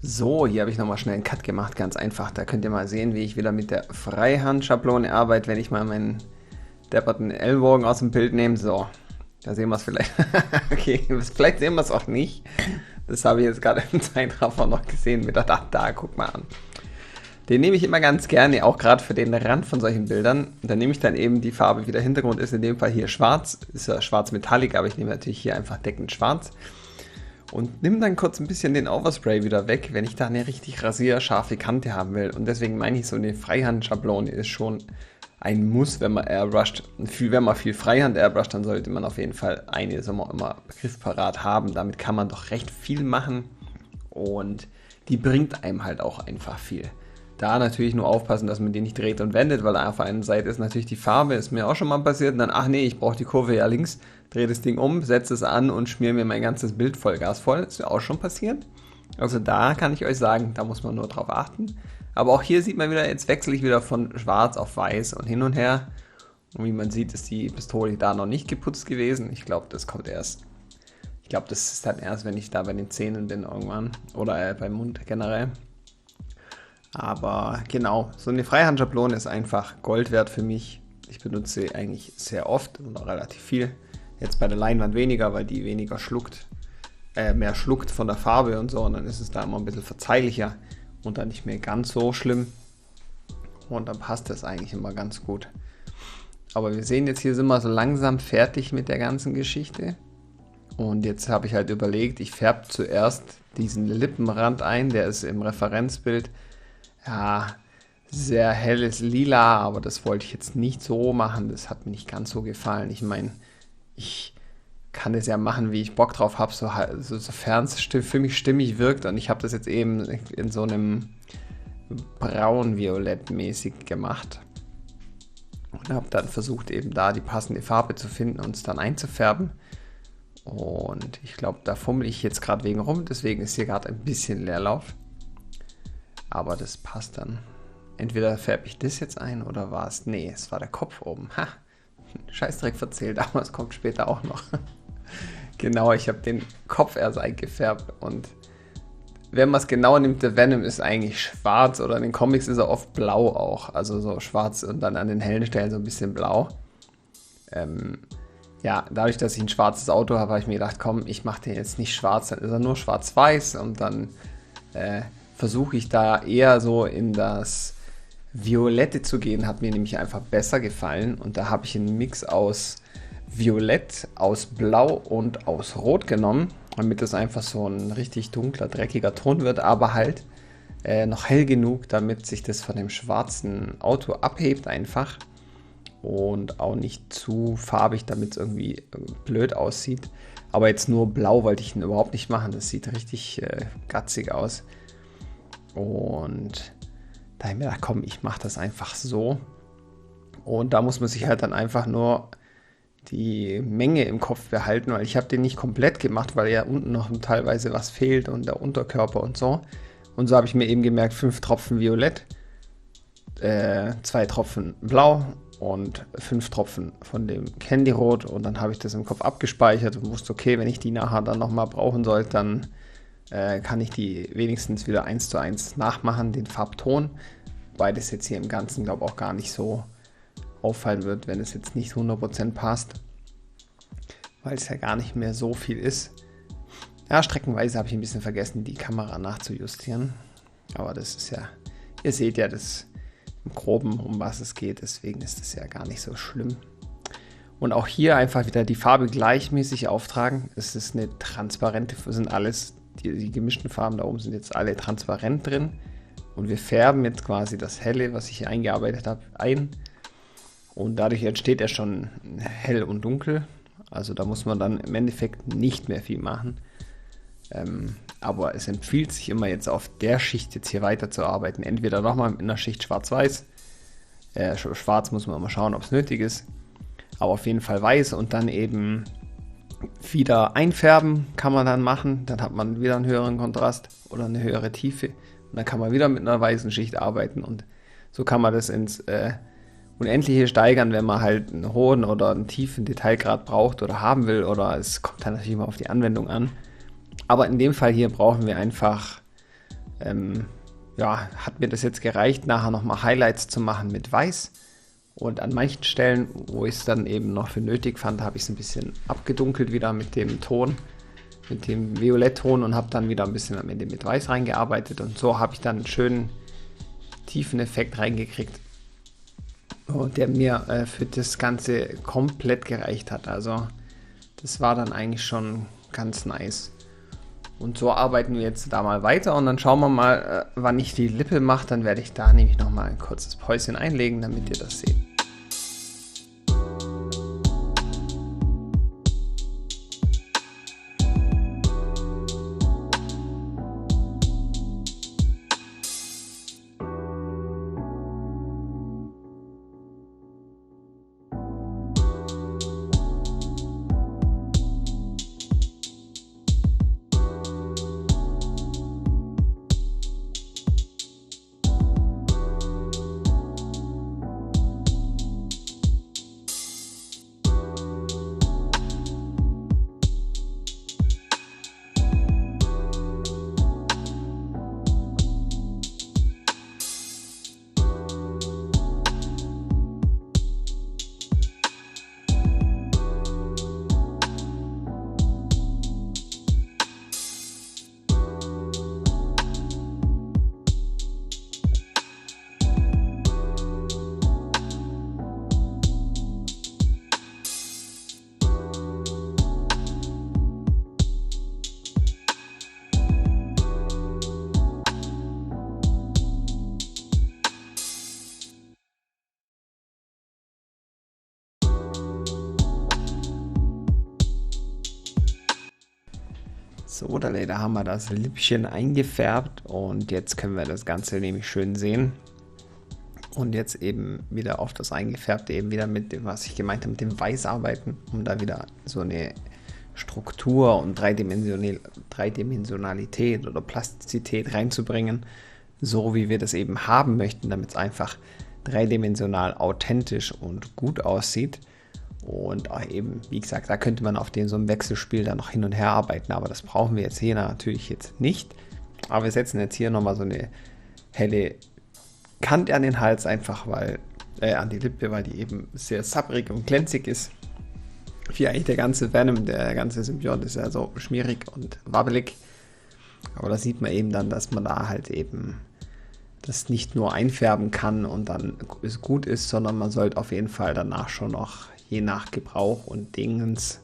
So, hier habe ich nochmal schnell einen Cut gemacht, ganz einfach. Da könnt ihr mal sehen, wie ich wieder mit der Freihand-Schablone arbeite, wenn ich mal meinen depperten Ellbogen aus dem Bild nehme. So, da sehen wir es vielleicht. Okay, vielleicht sehen wir es auch nicht. Das habe ich jetzt gerade im Zeitraffer noch gesehen. Mit da, guck mal an. Den nehme ich immer ganz gerne, auch gerade für den Rand von solchen Bildern. Da nehme ich dann eben die Farbe, wie der Hintergrund ist, in dem Fall hier schwarz. Ist ja schwarz Metallic, aber ich nehme natürlich hier einfach deckend schwarz. Und nimm dann kurz ein bisschen den Overspray wieder weg, wenn ich da eine richtig rasierscharfe Kante haben will. Und deswegen meine ich, so eine Freihand-Schablone ist schon ein Muss, wenn man airbrusht. Wenn man viel Freihand airbrusht, dann sollte man auf jeden Fall eine immer griffparat haben. Damit kann man doch recht viel machen und die bringt einem halt auch einfach viel. Da natürlich nur aufpassen, dass man die nicht dreht und wendet, weil auf der einen Seite ist natürlich die Farbe, ist mir auch schon mal passiert. Und dann, ach nee, ich brauche die Kurve ja links, drehe das Ding um, setze es an und schmier mir mein ganzes Bild Vollgas voll. Das ist ja auch schon passiert. Also da kann ich euch sagen, da muss man nur drauf achten. Aber auch hier sieht man wieder, jetzt wechsle ich wieder von schwarz auf weiß und hin und her. Und wie man sieht, ist die Pistole da noch nicht geputzt gewesen. Ich glaube, das kommt erst. Ich glaube, das ist dann erst, wenn ich da bei den Zähnen bin irgendwann. Oder beim Mund generell. Aber genau, so eine Freihandschablone ist einfach Gold wert für mich. Ich benutze sie eigentlich sehr oft und auch relativ viel. Jetzt bei der Leinwand weniger, weil die weniger schluckt, mehr schluckt von der Farbe und so. Und dann ist es da immer ein bisschen verzeihlicher und dann nicht mehr ganz so schlimm. Und dann passt das eigentlich immer ganz gut. Aber wir sehen jetzt, hier sind wir so langsam fertig mit der ganzen Geschichte. Und jetzt habe ich halt überlegt, ich färbe zuerst diesen Lippenrand ein. Der ist im Referenzbild ja sehr helles Lila, aber das wollte ich jetzt nicht so machen. Das hat mir nicht ganz so gefallen. Ich meine, ich kann das ja machen, wie ich Bock drauf habe, sofern es für mich stimmig wirkt. Und ich habe das jetzt eben in so einem braun-violett mäßig gemacht. Und habe dann versucht, eben da die passende Farbe zu finden und es dann einzufärben. Und ich glaube, da fummel ich jetzt gerade wegen rum, deswegen ist hier gerade ein bisschen Leerlauf. Aber das passt dann. Entweder färbe ich das jetzt ein oder war es... Nee, es war der Kopf oben. Ha, Scheißdreck verzählt, aber es kommt später auch noch. Genau, ich habe den Kopf erst eingefärbt und wenn man es genau nimmt, der Venom ist eigentlich schwarz oder in den Comics ist er oft blau auch. Also so schwarz und dann an den hellen Stellen so ein bisschen blau. Ja, dadurch, dass ich ein schwarzes Auto habe, habe ich mir gedacht, komm, ich mache den jetzt nicht schwarz, dann ist er nur schwarz-weiß und dann versuche ich da eher so in das Violette zu gehen, hat mir nämlich einfach besser gefallen und da habe ich einen Mix aus Violett, aus Blau und aus Rot genommen, damit das einfach so ein richtig dunkler, dreckiger Ton wird, aber halt noch hell genug, damit sich das von dem schwarzen Auto abhebt einfach. Und auch nicht zu farbig, damit es irgendwie blöd aussieht. Aber jetzt nur blau wollte ich ihn überhaupt nicht machen. Das sieht richtig gatzig aus. Und da habe ich mir gedacht, komm, ich mache das einfach so. Und da muss man sich halt dann einfach nur die Menge im Kopf behalten, weil ich habe den nicht komplett gemacht, weil ja unten noch teilweise was fehlt und der Unterkörper und so. Und so habe ich mir eben gemerkt, 5 Tropfen Violett, 2 Tropfen Blau und 5 Tropfen von dem Candyrot und dann habe ich das im Kopf abgespeichert und wusste, okay, wenn ich die nachher dann nochmal brauchen sollte, dann kann ich die wenigstens wieder 1:1 nachmachen, den Farbton, wobei das jetzt hier im Ganzen, glaube ich, auch gar nicht so auffallen wird, wenn es jetzt nicht 100% passt, weil es ja gar nicht mehr so viel ist. Ja, streckenweise habe ich ein bisschen vergessen, die Kamera nachzujustieren, aber das ist ja, ihr seht ja das im Groben, um was es geht, deswegen ist das ja gar nicht so schlimm. Und auch hier einfach wieder die Farbe gleichmäßig auftragen. Es ist eine transparente, sind alles, die gemischten Farben da oben sind jetzt alle transparent drin. Und wir färben jetzt quasi das Helle, was ich hier eingearbeitet habe, ein. Und dadurch entsteht er schon hell und dunkel. Also da muss man dann im Endeffekt nicht mehr viel machen. Aber es empfiehlt sich immer jetzt auf der Schicht jetzt hier weiterzuarbeiten. Entweder nochmal in der Schicht schwarz-weiß. Schwarz muss man immer schauen, ob es nötig ist. Aber auf jeden Fall weiß und dann eben wieder einfärben kann man dann machen. Dann hat man wieder einen höheren Kontrast oder eine höhere Tiefe. Und dann kann man wieder mit einer weißen Schicht arbeiten. Und so kann man das ins Unendliche steigern, wenn man halt einen hohen oder einen tiefen Detailgrad braucht oder haben will. Oder es kommt dann natürlich immer auf die Anwendung an. Aber in dem Fall hier brauchen wir einfach, hat mir das jetzt gereicht, nachher nochmal Highlights zu machen mit Weiß. Und an manchen Stellen, wo ich es dann eben noch für nötig fand, habe ich es ein bisschen abgedunkelt wieder mit dem Ton, mit dem Violettton und habe dann wieder ein bisschen am Ende mit Weiß reingearbeitet. Und so habe ich dann einen schönen tiefen Effekt reingekriegt, der mir für das Ganze komplett gereicht hat. Also das war dann eigentlich schon ganz nice. Und so arbeiten wir jetzt da mal weiter und dann schauen wir mal, wann ich die Lippe mache. Dann werde ich da nämlich nochmal ein kurzes Päuschen einlegen, damit ihr das seht. So, da haben wir das Lippchen eingefärbt und jetzt können wir das Ganze nämlich schön sehen. Und jetzt eben wieder auf das Eingefärbte eben wieder mit dem, was ich gemeint habe, mit dem Weiß arbeiten, um da wieder so eine Struktur und Dreidimensionalität oder Plastizität reinzubringen, so wie wir das eben haben möchten, damit es einfach dreidimensional authentisch und gut aussieht. Und auch eben, wie gesagt, da könnte man auf so einem Wechselspiel dann noch hin und her arbeiten, aber das brauchen wir jetzt hier natürlich jetzt nicht. Aber wir setzen jetzt hier nochmal so eine helle Kante an den Hals, einfach an die Lippe, weil die eben sehr sabbrig und glänzig ist. Wie eigentlich der ganze Venom, der ganze Symbiont ist ja so schmierig und wabbelig. Aber da sieht man eben dann, dass man da halt eben das nicht nur einfärben kann und dann es gut ist, sondern man sollte auf jeden Fall danach schon noch je nach Gebrauch und Dingens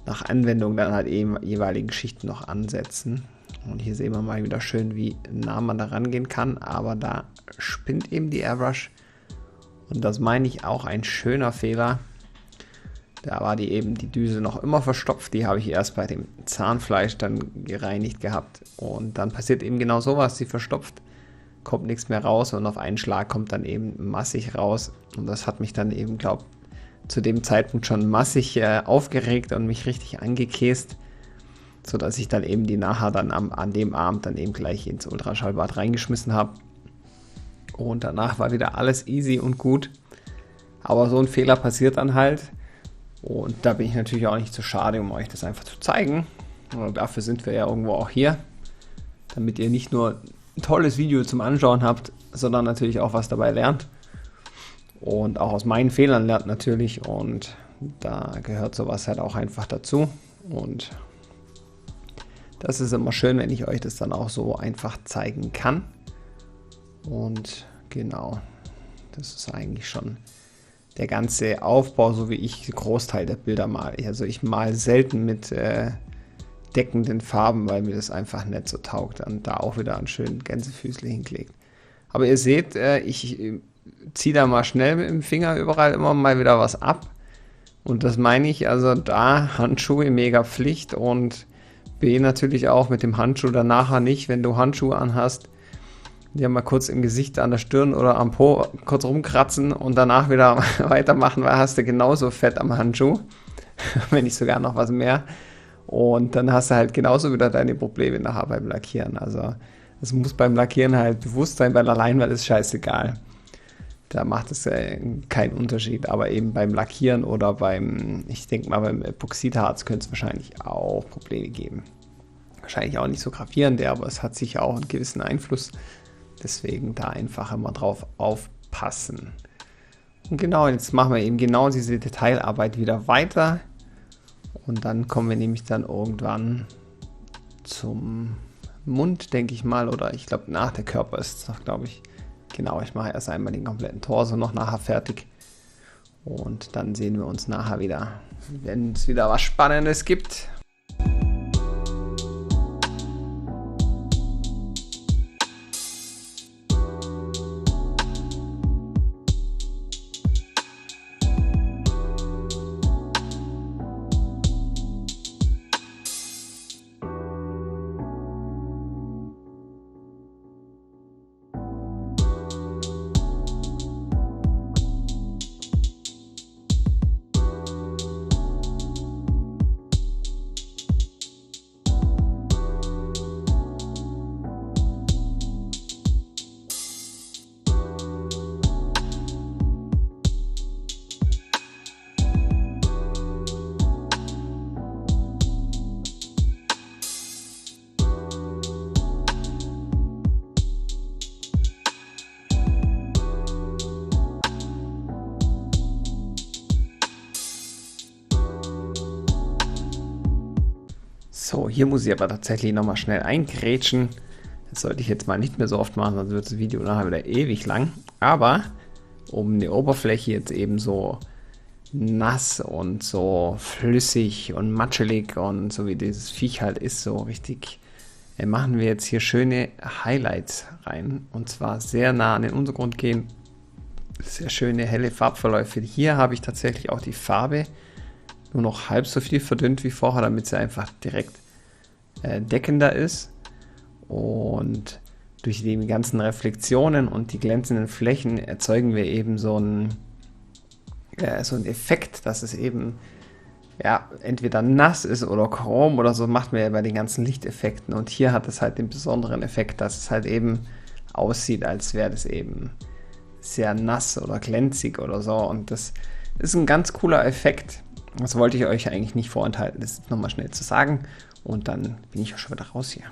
nach Anwendung dann halt eben jeweiligen Schichten noch ansetzen. Und hier sehen wir mal wieder schön, wie nah man da rangehen kann, aber da spinnt eben die Airbrush. Und das meine ich auch ein schöner Fehler. Da war die Düse noch immer verstopft, die habe ich erst bei dem Zahnfleisch dann gereinigt gehabt. Und dann passiert eben genau sowas, sie verstopft, kommt nichts mehr raus und auf einen Schlag kommt dann eben massig raus. Und das hat mich dann eben, zu dem Zeitpunkt schon massig aufgeregt und mich richtig angekäst, sodass ich dann eben die nachher dann an dem Abend dann eben gleich ins Ultraschallbad reingeschmissen habe. Und danach war wieder alles easy und gut. Aber so ein Fehler passiert dann halt. Und da bin ich natürlich auch nicht zu schade, um euch das einfach zu zeigen. Und dafür sind wir ja irgendwo auch hier, damit ihr nicht nur ein tolles Video zum Anschauen habt, sondern natürlich auch was dabei lernt. Und auch aus meinen Fehlern lernt natürlich, und da gehört sowas halt auch einfach dazu. Und das ist immer schön, wenn ich euch das dann auch so einfach zeigen kann. Und genau, das ist eigentlich schon der ganze Aufbau, so wie ich den Großteil der Bilder male. Also ich male selten mit deckenden Farben, weil mir das einfach nicht so taugt. Und da auch wieder einen schönen Gänsefüßchen hingelegt. Aber ihr seht, ich ziehe da mal schnell mit dem Finger überall immer mal wieder was ab. Und das meine ich, also da Handschuhe mega Pflicht und B natürlich auch mit dem Handschuh dann nachher nicht, wenn du Handschuhe anhast, die mal kurz im Gesicht, an der Stirn oder am Po kurz rumkratzen und danach wieder weitermachen, weil hast du genauso Fett am Handschuh, wenn nicht sogar noch was mehr. Und dann hast du halt genauso wieder deine Probleme nachher beim Lackieren. Also es muss beim Lackieren halt bewusst sein, bei der Leinwand ist scheißegal. Da macht es keinen Unterschied, aber eben beim Lackieren oder ich denke mal beim Epoxidharz könnte es wahrscheinlich auch Probleme geben. Wahrscheinlich auch nicht so gravierende, aber es hat sicher auch einen gewissen Einfluss. Deswegen da einfach immer drauf aufpassen. Und genau, jetzt machen wir eben genau diese Detailarbeit wieder weiter. Und dann kommen wir nämlich dann irgendwann zum Mund, denke ich mal. Oder ich glaube, nach der Körper ist es noch, glaube ich. Genau, ich mache erst einmal den kompletten Torso noch nachher fertig. Und dann sehen wir uns nachher wieder, wenn es wieder was Spannendes gibt. So, hier muss ich aber tatsächlich nochmal schnell eingrätschen. Das sollte ich jetzt mal nicht mehr so oft machen, sonst wird das Video nachher wieder ewig lang. Aber um die Oberfläche jetzt eben so nass und so flüssig und matschelig und so wie dieses Viech halt ist, so richtig, machen wir jetzt hier schöne Highlights rein. Und zwar sehr nah an den Untergrund gehen. Sehr schöne helle Farbverläufe. Hier habe ich tatsächlich auch die Farbe nur noch halb so viel verdünnt wie vorher, damit sie einfach direkt deckender ist. Und durch die ganzen Reflexionen und die glänzenden Flächen erzeugen wir eben so einen Effekt, dass es eben entweder nass ist oder chrom oder so, macht man ja bei den ganzen Lichteffekten. Und hier hat es halt den besonderen Effekt, dass es halt eben aussieht, als wäre das eben sehr nass oder glänzig oder so. Und das ist ein ganz cooler Effekt. Das wollte ich euch eigentlich nicht vorenthalten, das ist nochmal schnell zu sagen. Und dann bin ich auch schon wieder raus hier.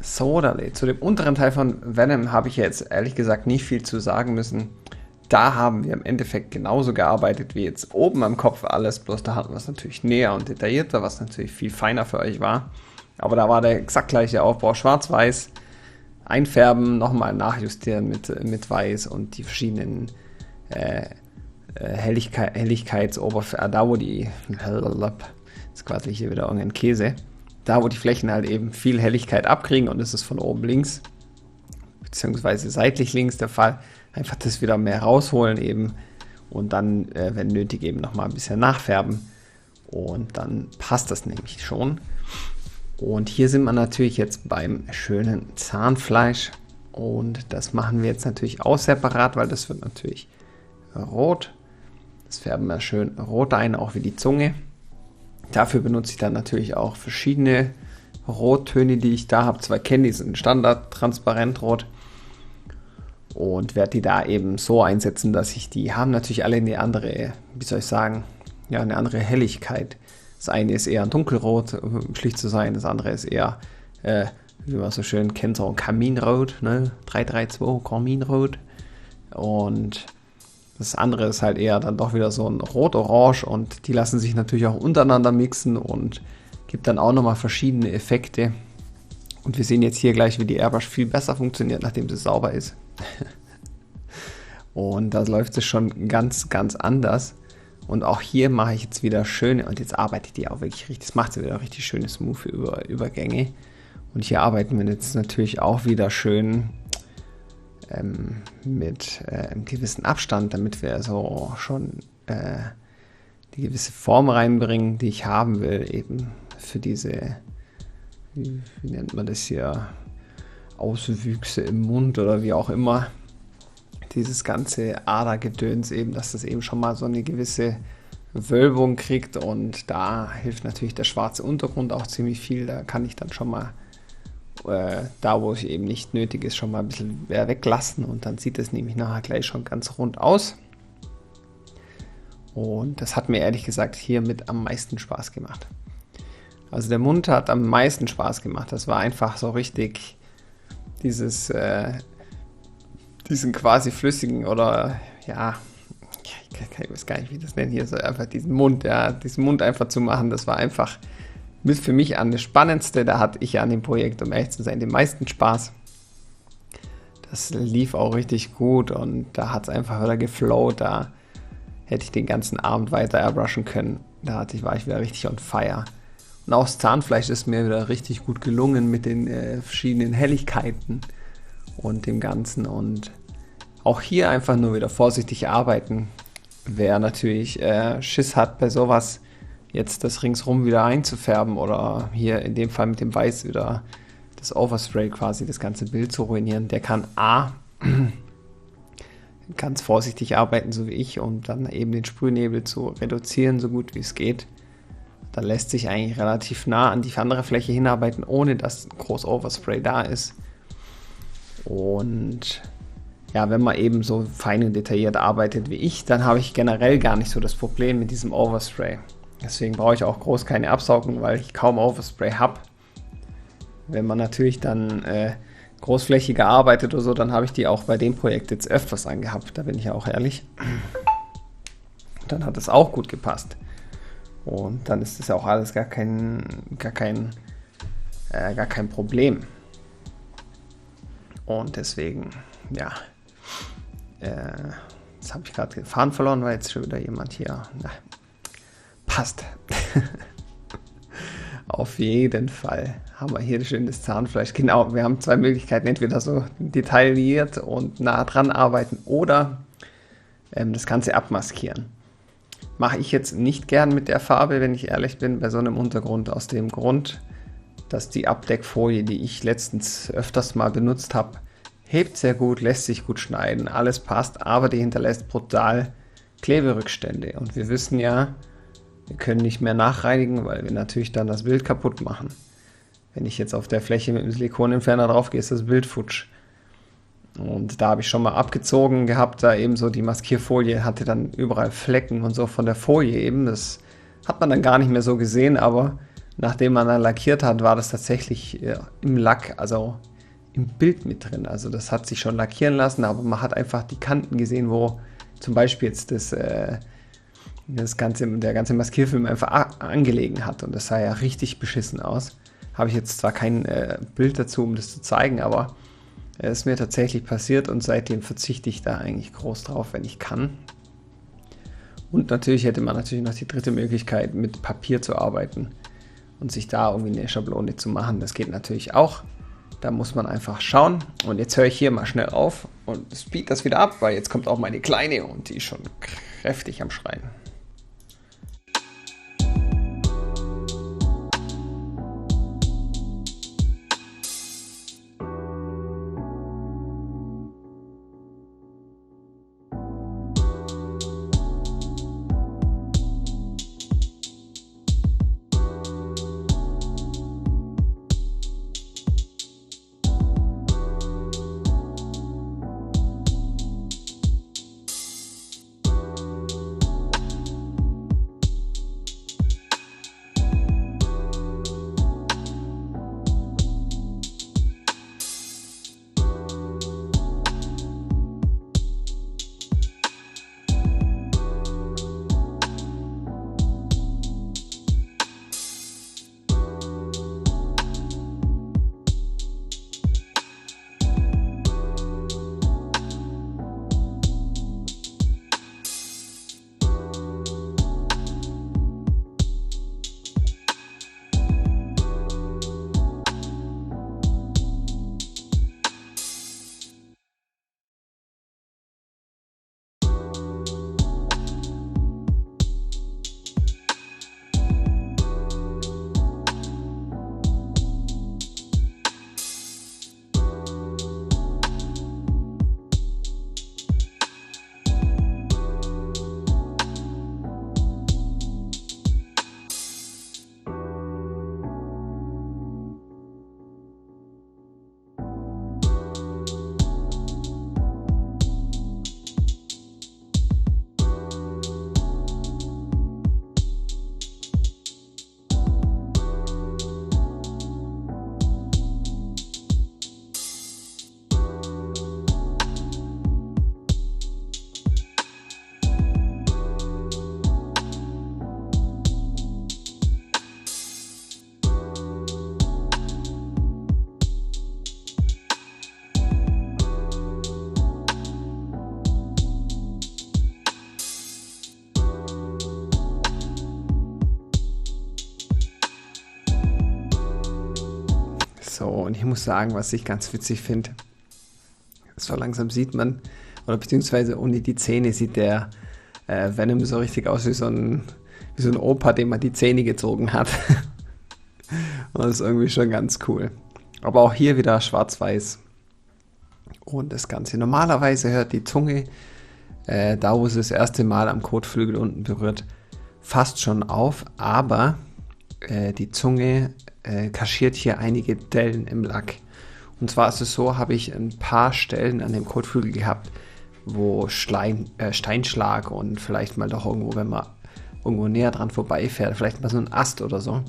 So, zu dem unteren Teil von Venom habe ich jetzt ehrlich gesagt nicht viel zu sagen müssen. Da haben wir im Endeffekt genauso gearbeitet wie jetzt oben am Kopf alles, bloß da hatten wir es natürlich näher und detaillierter, was natürlich viel feiner für euch war. Aber da war der exakt gleiche Aufbau, schwarz-weiß, einfärben, nochmal nachjustieren mit weiß und die verschiedenen Helligkeitsoberflächen, da wo die, ist quasi hier wieder irgendein Käse, da wo die Flächen halt eben viel Helligkeit abkriegen und das ist von oben links, beziehungsweise seitlich links der Fall, einfach das wieder mehr rausholen eben und dann, wenn nötig, eben nochmal ein bisschen nachfärben und dann passt das nämlich schon. Und hier sind wir natürlich jetzt beim schönen Zahnfleisch und das machen wir jetzt natürlich auch separat, weil das wird natürlich rot. Das färben wir schön rot ein, auch wie die Zunge. Dafür benutze ich dann natürlich auch verschiedene Rottöne, die ich da habe. 2 kennen, die sind Standard, transparent rot. Und werde die da eben so einsetzen, dass die haben natürlich alle eine andere, wie soll ich sagen, ja, eine andere Helligkeit. Das eine ist eher dunkelrot, um schlicht zu sein. Das andere ist eher, wie man so schön kennt, so ein Kaminrot, ne? 332 Kaminrot. Und das andere ist halt eher dann doch wieder so ein Rot-Orange und die lassen sich natürlich auch untereinander mixen und gibt dann auch nochmal verschiedene Effekte. Und wir sehen jetzt hier gleich, wie die Airbrush viel besser funktioniert, nachdem sie sauber ist. Und da läuft es schon ganz, ganz anders. Und auch hier mache ich jetzt wieder schöne, und jetzt arbeitet die auch wirklich richtig, das macht sie wieder richtig schöne, smooth Übergänge. Und hier arbeiten wir jetzt natürlich auch wieder schön mit einem gewissen Abstand, damit wir so schon die gewisse Form reinbringen, die ich haben will, eben für diese, wie nennt man das hier, Auswüchse im Mund oder wie auch immer, dieses ganze Adergedöns eben, dass das eben schon mal so eine gewisse Wölbung kriegt, und da hilft natürlich der schwarze Untergrund auch ziemlich viel. Da kann ich dann schon mal, da wo es eben nicht nötig ist, schon mal ein bisschen weglassen, und dann sieht es nämlich nachher gleich schon ganz rund aus. Und das hat mir ehrlich gesagt hiermit am meisten Spaß gemacht. Also der Mund hat am meisten Spaß gemacht. Das war einfach so richtig diesen quasi flüssigen, oder ja, ich weiß gar nicht, wie ich das nenne hier, so einfach diesen Mund einfach zu machen. Das war einfach mit für mich an das Spannendste. Da hatte ich an dem Projekt, um ehrlich zu sein, den meisten Spaß. Das lief auch richtig gut, und da hat es einfach wieder geflowt. Da hätte ich den ganzen Abend weiter airbrushen können. War ich wieder richtig on fire. Und auch das Zahnfleisch ist mir wieder richtig gut gelungen mit den verschiedenen Helligkeiten und dem Ganzen. Und auch hier einfach nur wieder vorsichtig arbeiten. Wer natürlich Schiss hat, bei sowas jetzt das ringsrum wieder einzufärben oder hier in dem Fall mit dem Weiß wieder das Overspray quasi das ganze Bild zu ruinieren, der kann ganz vorsichtig arbeiten, so wie ich, um dann eben den Sprühnebel zu reduzieren, so gut wie es geht. Da lässt sich eigentlich relativ nah an die andere Fläche hinarbeiten, ohne dass groß Overspray da ist. Und ja, wenn man eben so fein und detailliert arbeitet wie ich, dann habe ich generell gar nicht so das Problem mit diesem Overspray. Deswegen brauche ich auch groß keine Absaugung, weil ich kaum Overspray habe. Wenn man natürlich dann großflächiger arbeitet oder so, dann habe ich die auch bei dem Projekt jetzt öfters angehabt, da bin ich auch ehrlich. Dann hat es auch gut gepasst. Und dann ist das auch alles gar kein Problem. Und deswegen, ja, jetzt habe ich gerade den Faden verloren, weil jetzt schon wieder jemand hier, passt. Auf jeden Fall haben wir hier schönes Zahnfleisch. Genau, wir haben zwei Möglichkeiten, entweder so detailliert und nah dran arbeiten oder das Ganze abmaskieren. Mache ich jetzt nicht gern mit der Farbe, wenn ich ehrlich bin, bei so einem Untergrund, aus dem Grund, dass die Abdeckfolie, die ich letztens öfters mal benutzt habe, hebt sehr gut, lässt sich gut schneiden, alles passt, aber die hinterlässt brutal Kleberückstände. Und wir wissen ja, wir können nicht mehr nachreinigen, weil wir natürlich dann das Bild kaputt machen. Wenn ich jetzt auf der Fläche mit dem Silikonentferner drauf gehe, ist das Bild futsch. Und da habe ich schon mal abgezogen gehabt, da eben so die Maskierfolie hatte dann überall Flecken und so von der Folie eben. Das hat man dann gar nicht mehr so gesehen, aber nachdem man dann lackiert hat, war das tatsächlich im Lack, also im Bild mit drin. Also das hat sich schon lackieren lassen, aber man hat einfach die Kanten gesehen, wo zum Beispiel jetzt der ganze Maskierfilm einfach angelegen hat, und das sah ja richtig beschissen aus. Habe ich jetzt zwar kein Bild dazu, um das zu zeigen, aber es ist mir tatsächlich passiert, und seitdem verzichte ich da eigentlich groß drauf, wenn ich kann. Und natürlich hätte man natürlich noch die dritte Möglichkeit, mit Papier zu arbeiten und sich da irgendwie eine Schablone zu machen. Das geht natürlich auch. Da muss man einfach schauen. Und jetzt höre ich hier mal schnell auf und speed das wieder ab, weil jetzt kommt auch meine Kleine und die ist schon kräftig am Schreien. So, und ich muss sagen, was ich ganz witzig finde, so langsam sieht man, oder beziehungsweise ohne die Zähne sieht der Venom so richtig aus wie so ein Opa, dem man die Zähne gezogen hat. Und das ist irgendwie schon ganz cool. Aber auch hier wieder schwarz-weiß. Und das Ganze. Normalerweise hört die Zunge, da wo sie das erste Mal am Kotflügel unten berührt, fast schon auf. Aber die Zunge kaschiert hier einige Dellen im Lack. Und zwar ist es so, habe ich ein paar Stellen an dem Kotflügel gehabt, wo Steinschlag und vielleicht mal doch irgendwo, wenn man irgendwo näher dran vorbeifährt, vielleicht mal so ein Ast oder so,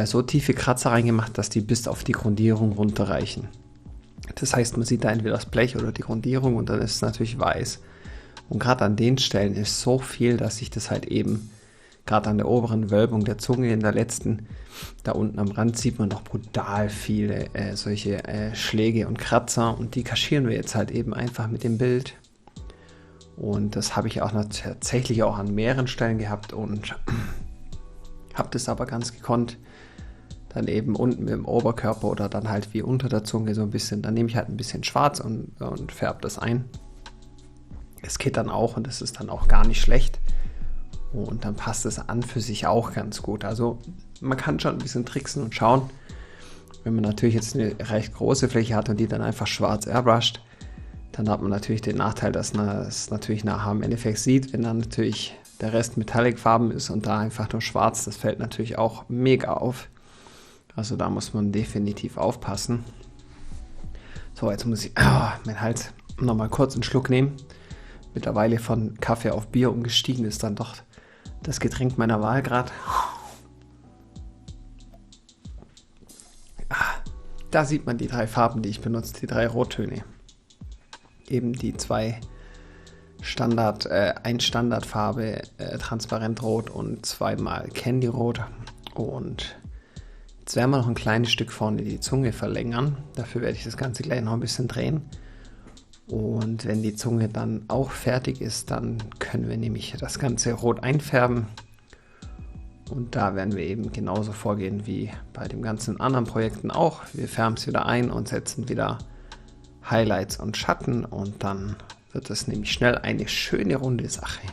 so tiefe Kratzer reingemacht, dass die bis auf die Grundierung runterreichen. Das heißt, man sieht da entweder das Blech oder die Grundierung und dann ist es natürlich weiß. Und gerade an den Stellen ist so viel, dass sich das halt eben, gerade an der oberen Wölbung der Zunge, in der letzten, da unten am Rand sieht man noch brutal viele solche Schläge und Kratzer und die kaschieren wir jetzt halt eben einfach mit dem Bild. Und das habe ich auch tatsächlich auch an mehreren Stellen gehabt und habe das aber ganz gekonnt dann eben unten im Oberkörper oder dann halt wie unter der Zunge so ein bisschen, dann nehme ich halt ein bisschen schwarz und färbe das ein. Es geht dann auch und das ist dann auch gar nicht schlecht. Und dann passt es an für sich auch ganz gut. Also man kann schon ein bisschen tricksen und schauen. Wenn man natürlich jetzt eine recht große Fläche hat und die dann einfach schwarz airbrusht, dann hat man natürlich den Nachteil, dass man es natürlich nachher im Endeffekt sieht. Wenn dann natürlich der Rest Metallic-Farben ist und da einfach nur schwarz, das fällt natürlich auch mega auf. Also da muss man definitiv aufpassen. So, jetzt muss ich meinen Hals nochmal kurz einen Schluck nehmen. Mittlerweile von Kaffee auf Bier umgestiegen ist dann doch das Getränk meiner Wahl gerade. Da sieht man die 3 Farben, die ich benutze, die 3 Rottöne. Eben die 2 ein Standardfarbe, Transparentrot und 2-mal Candyrot. Und jetzt werden wir noch ein kleines Stück vorne die Zunge verlängern. Dafür werde ich das Ganze gleich noch ein bisschen drehen. Und wenn die Zunge dann auch fertig ist, dann können wir nämlich das Ganze rot einfärben. Und da werden wir eben genauso vorgehen wie bei den ganzen anderen Projekten auch. Wir färben es wieder ein und setzen wieder Highlights und Schatten und dann wird es nämlich schnell eine schöne runde Sache.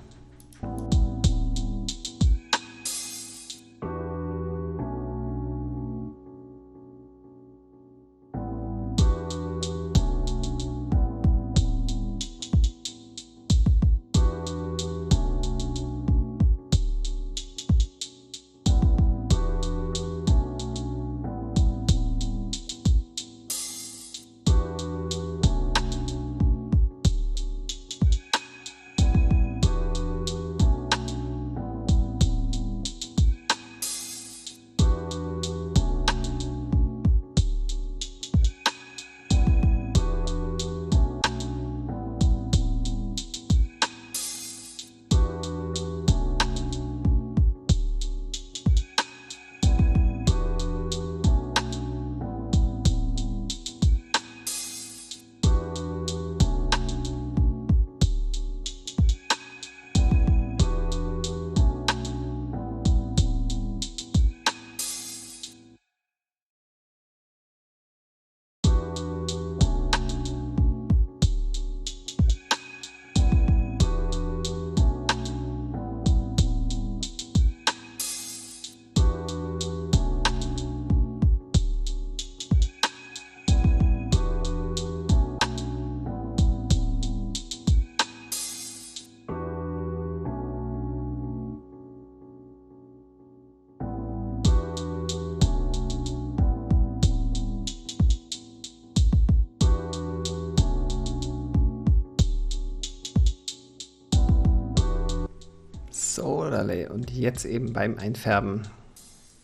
So, und jetzt eben beim Einfärben,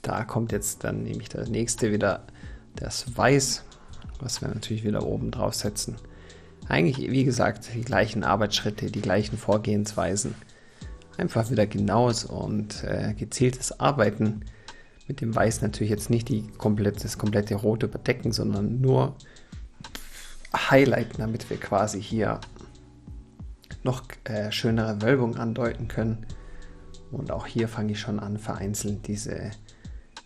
da kommt jetzt dann nämlich das nächste wieder, das Weiß, was wir natürlich wieder oben drauf setzen. Eigentlich, wie gesagt, die gleichen Arbeitsschritte, die gleichen Vorgehensweisen. Einfach wieder genaues und gezieltes Arbeiten. Mit dem Weiß natürlich jetzt nicht das komplette Rot überdecken, sondern nur highlighten, damit wir quasi hier noch schönere Wölbung andeuten können. Und auch hier fange ich schon an, vereinzelt diese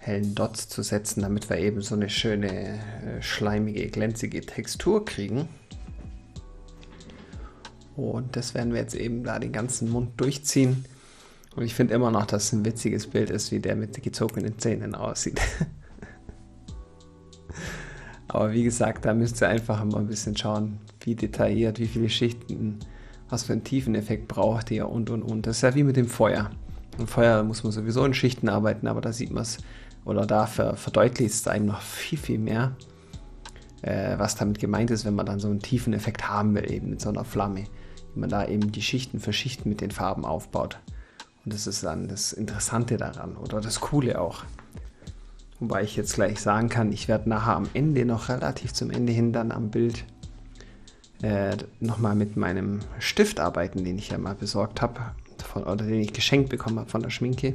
hellen Dots zu setzen, damit wir eben so eine schöne, schleimige, glänzige Textur kriegen. Und das werden wir jetzt eben da den ganzen Mund durchziehen. Und ich finde immer noch, dass es ein witziges Bild ist, wie der mit gezogenen Zähnen aussieht. Aber wie gesagt, da müsst ihr einfach mal ein bisschen schauen, wie detailliert, wie viele Schichten, was für einen Tiefeneffekt braucht ihr und. Das ist ja wie mit dem Feuer. Im Feuer muss man sowieso in Schichten arbeiten, aber da sieht man es, oder da verdeutlicht es einem noch viel, viel mehr, was damit gemeint ist, wenn man dann so einen Tiefeneffekt haben will, eben mit so einer Flamme. Wie man da eben die Schichten für Schichten mit den Farben aufbaut. Und das ist dann das Interessante daran oder das Coole auch. Wobei ich jetzt gleich sagen kann, ich werde nachher am Ende, noch relativ zum Ende hin dann am Bild nochmal mit meinem Stift arbeiten, den ich ja mal besorgt habe oder den ich geschenkt bekommen habe von der Schminke.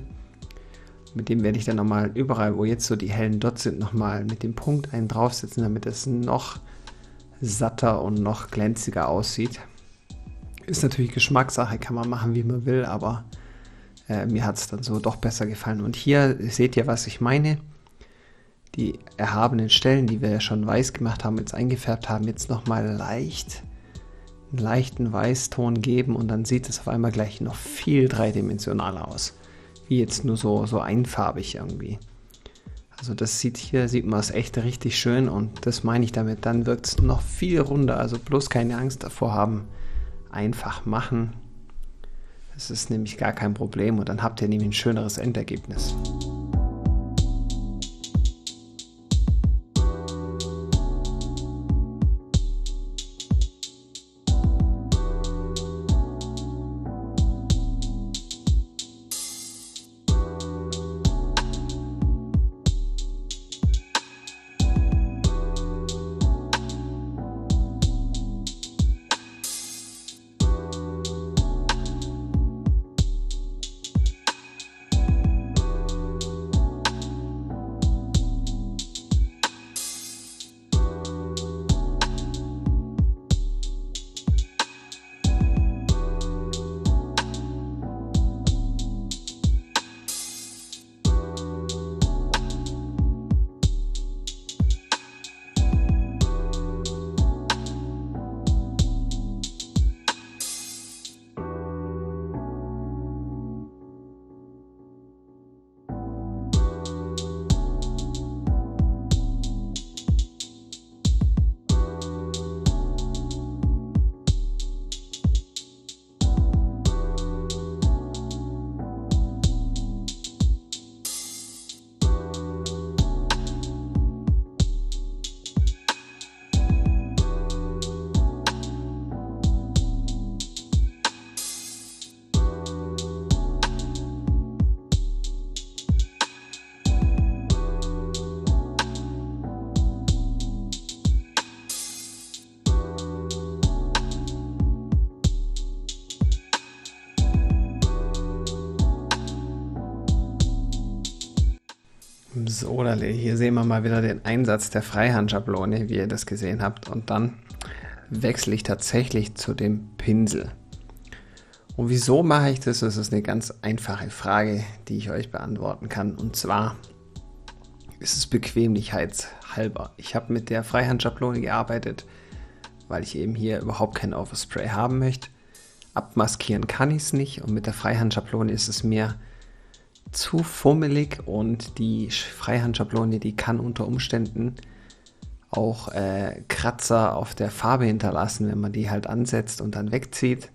Mit dem werde ich dann nochmal überall, wo jetzt so die hellen Dots sind, nochmal mit dem Punkt einen draufsetzen, damit es noch satter und noch glänziger aussieht. Ist natürlich Geschmackssache, kann man machen, wie man will, aber mir hat es dann so doch besser gefallen. Und hier seht ihr, was ich meine. Die erhabenen Stellen, die wir ja schon weiß gemacht haben, jetzt eingefärbt haben, jetzt nochmal einen leichten Weißton geben und dann sieht es auf einmal gleich noch viel dreidimensionaler aus. Wie jetzt nur so einfarbig irgendwie. Also das sieht man es echt richtig schön und das meine ich damit. Dann wirkt es noch viel runder, also bloß keine Angst davor haben. Einfach machen. Das ist nämlich gar kein Problem und dann habt ihr nämlich ein schöneres Endergebnis. So, hier sehen wir mal wieder den Einsatz der Freihandschablone, wie ihr das gesehen habt. Und dann wechsle ich tatsächlich zu dem Pinsel. Und wieso mache ich das? Das ist eine ganz einfache Frage, die ich euch beantworten kann. Und zwar ist es bequemlichkeitshalber. Ich habe mit der Freihandschablone gearbeitet, weil ich eben hier überhaupt kein Overspray haben möchte. Abmaskieren kann ich es nicht und mit der Freihandschablone ist es mir zu fummelig und die Freihandschablone, die kann unter Umständen auch Kratzer auf der Farbe hinterlassen, wenn man die halt ansetzt und dann wegzieht.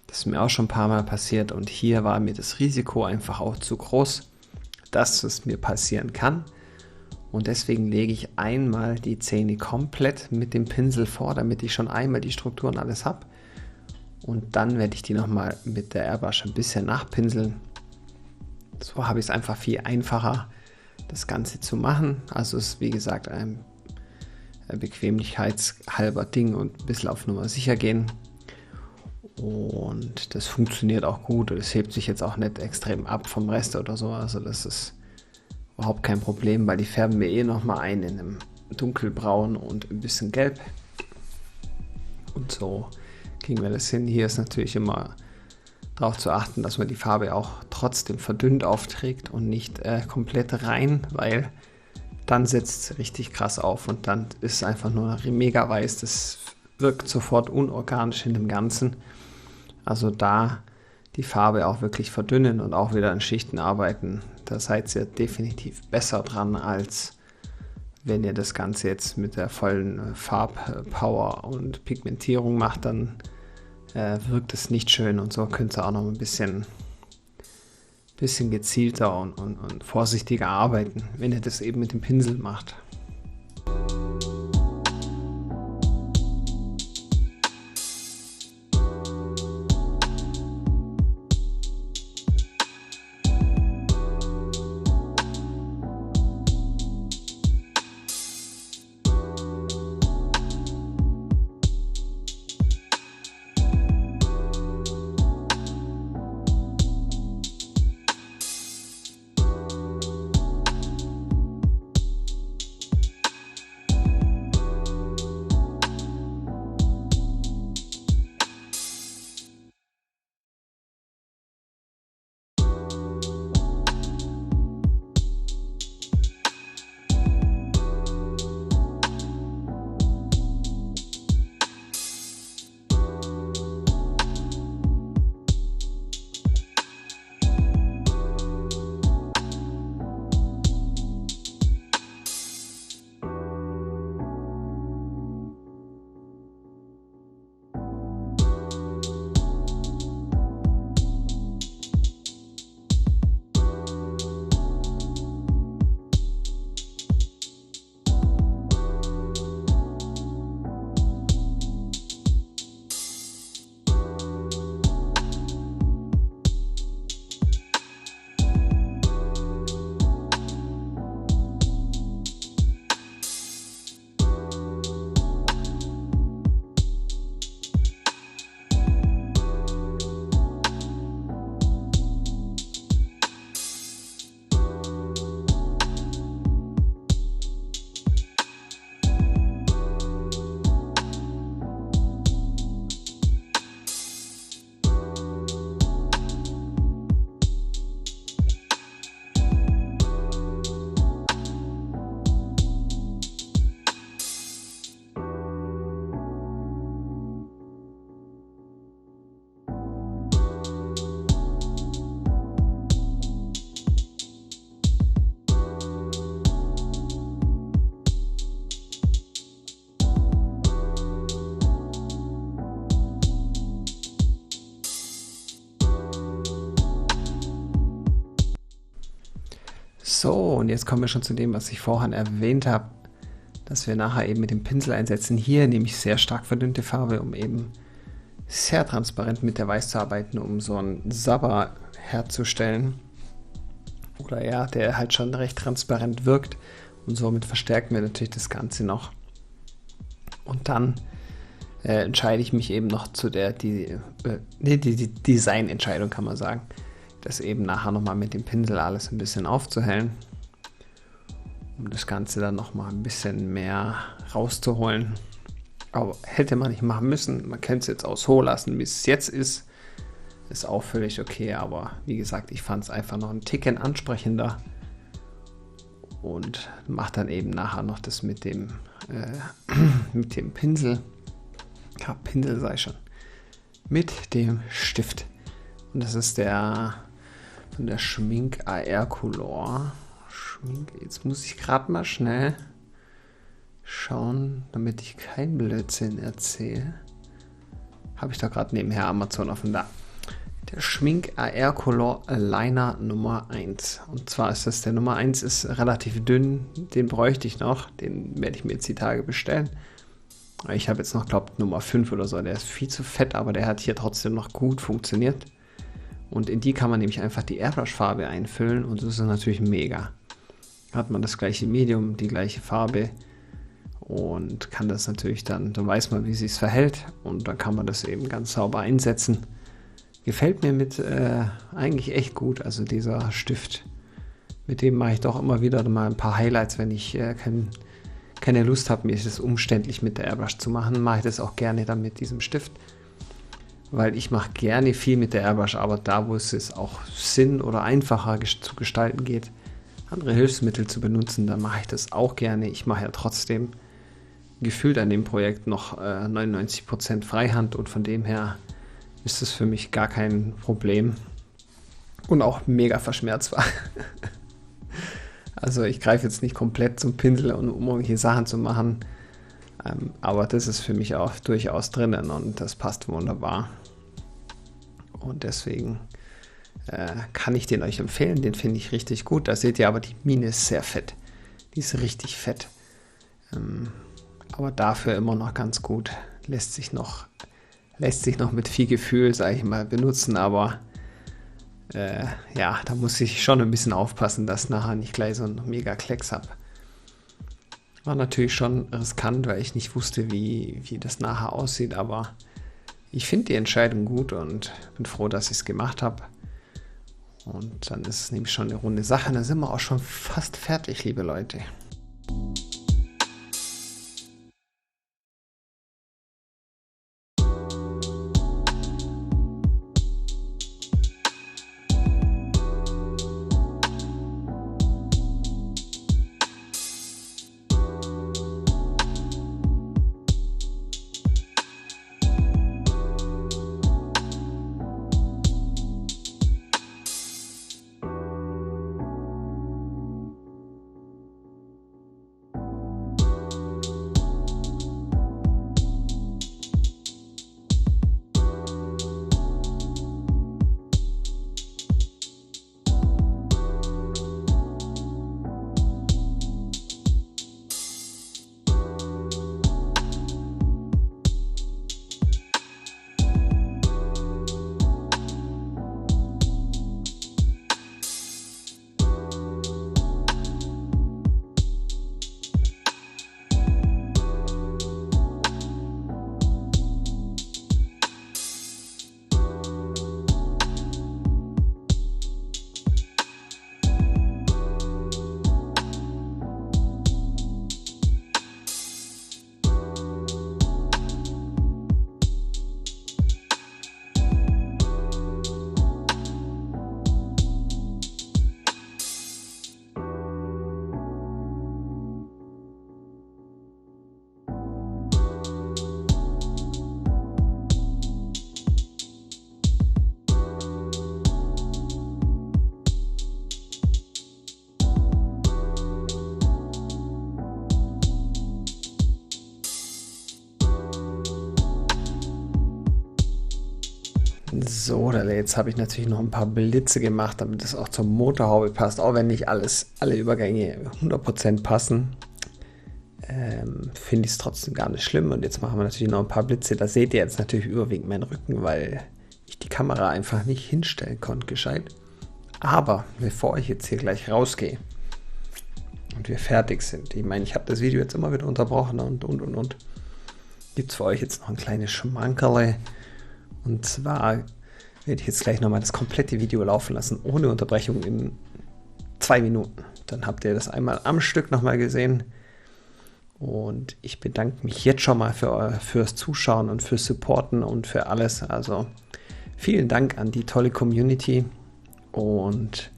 Das ist mir auch schon ein paar Mal passiert und hier war mir das Risiko einfach auch zu groß, dass es mir passieren kann. Und deswegen lege ich einmal die Zähne komplett mit dem Pinsel vor, damit ich schon einmal die Struktur und alles habe. Und dann werde ich die nochmal mit der Airbrush ein bisschen nachpinseln. So habe ich es einfach viel einfacher, das Ganze zu machen. Also es ist wie gesagt ein bequemlichkeitshalber Ding und ein bisschen auf Nummer sicher gehen. Und das funktioniert auch gut und es hebt sich jetzt auch nicht extrem ab vom Rest oder so. Also das ist überhaupt kein Problem, weil die färben wir nochmal ein in einem dunkelbraun und ein bisschen gelb. Und so kriegen wir das hin. Hier ist natürlich immer darauf zu achten, dass man die Farbe auch trotzdem verdünnt aufträgt und nicht komplett rein, weil dann setzt es richtig krass auf und dann ist es einfach nur mega weiß. Das wirkt sofort unorganisch in dem Ganzen. Also da die Farbe auch wirklich verdünnen und auch wieder in Schichten arbeiten. Da seid ihr definitiv besser dran, als wenn ihr das Ganze jetzt mit der vollen Farbpower und Pigmentierung macht, dann wirkt es nicht schön und so könnt ihr auch noch ein bisschen gezielter und vorsichtiger arbeiten, wenn ihr das eben mit dem Pinsel macht. So, und jetzt kommen wir schon zu dem, was ich vorhin erwähnt habe, dass wir nachher eben mit dem Pinsel einsetzen. Hier nehme ich sehr stark verdünnte Farbe, um eben sehr transparent mit der Weiß zu arbeiten, um so einen Sabber herzustellen. Oder ja, der halt schon recht transparent wirkt. Und somit verstärken wir natürlich das Ganze noch. Und dann entscheide ich mich eben noch zu die Designentscheidung, kann man sagen. Das eben nachher nochmal mit dem Pinsel alles ein bisschen aufzuhellen, um das Ganze dann nochmal ein bisschen mehr rauszuholen. Aber hätte man nicht machen müssen, man könnte es jetzt auch so lassen, wie es jetzt ist auch völlig okay, aber wie gesagt, ich fand es einfach noch einen Ticken ansprechender und mache dann eben nachher noch das mit dem Pinsel, ja, Pinsel sei schon, mit dem Stift. Und das ist der von der Schmink AR-Color. Jetzt muss ich gerade mal schnell schauen, damit ich keinen Blödsinn erzähle. Habe ich da gerade nebenher Amazon offen da. Der Schmink AR-Color Liner Nummer 1. Und zwar ist das der Nummer 1, ist relativ dünn. Den bräuchte ich noch. Den werde ich mir jetzt die Tage bestellen. Ich habe jetzt noch, glaube ich, Nummer 5 oder so. Der ist viel zu fett, aber der hat hier trotzdem noch gut funktioniert. Und in die kann man nämlich einfach die Airbrush-Farbe einfüllen und das ist natürlich mega. Hat man das gleiche Medium, die gleiche Farbe und kann das natürlich dann weiß man, wie es sich verhält und dann kann man das eben ganz sauber einsetzen. Gefällt mir mit eigentlich echt gut, also dieser Stift. Mit dem mache ich doch immer wieder mal ein paar Highlights, wenn ich keine Lust habe, mir das umständlich mit der Airbrush zu machen, mache ich das auch gerne dann mit diesem Stift. weil ich mache gerne viel mit der Airbrush, aber da, wo es auch Sinn oder einfacher zu gestalten geht, andere Hilfsmittel zu benutzen, dann mache ich das auch gerne. Ich mache ja trotzdem gefühlt an dem Projekt noch 99% Freihand und von dem her ist es für mich gar kein Problem und auch mega verschmerzbar. Also ich greife jetzt nicht komplett zum Pinsel, um irgendwelche Sachen zu machen, aber das ist für mich auch durchaus drinnen und das passt wunderbar. Und deswegen kann ich den euch empfehlen, den finde ich richtig gut. Da seht ihr aber, die Mine ist sehr fett. Die ist richtig fett. Aber dafür immer noch ganz gut. Lässt sich noch mit viel Gefühl, sage ich mal, benutzen, aber ja, da muss ich schon ein bisschen aufpassen, dass nachher nicht gleich so ein mega Klecks habe. War natürlich schon riskant, weil ich nicht wusste, wie das nachher aussieht, aber ich finde die Entscheidung gut und bin froh, dass ich es gemacht habe. Und dann ist es nämlich schon eine runde Sache. Dann sind wir auch schon fast fertig, liebe Leute. So, jetzt habe ich natürlich noch ein paar Blitze gemacht, damit es auch zur Motorhaube passt, auch wenn nicht alle Übergänge 100% passen. Finde ich es trotzdem gar nicht schlimm. Und jetzt machen wir natürlich noch ein paar Blitze. Da seht ihr jetzt natürlich überwiegend meinen Rücken, weil ich die Kamera einfach nicht hinstellen konnte, gescheit. Aber bevor ich jetzt hier gleich rausgehe und wir fertig sind, ich meine, ich habe das Video jetzt immer wieder unterbrochen und gibt es für euch jetzt noch ein kleines Schmankerle. Und zwar werde ich jetzt gleich nochmal das komplette Video laufen lassen, ohne Unterbrechung in 2 Minuten. Dann habt ihr das einmal am Stück nochmal gesehen. Und ich bedanke mich jetzt schon mal fürs Zuschauen und fürs Supporten und für alles. Also vielen Dank an die tolle Community. Und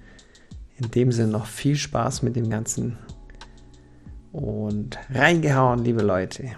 in dem Sinne noch viel Spaß mit dem Ganzen. Und reingehauen, liebe Leute.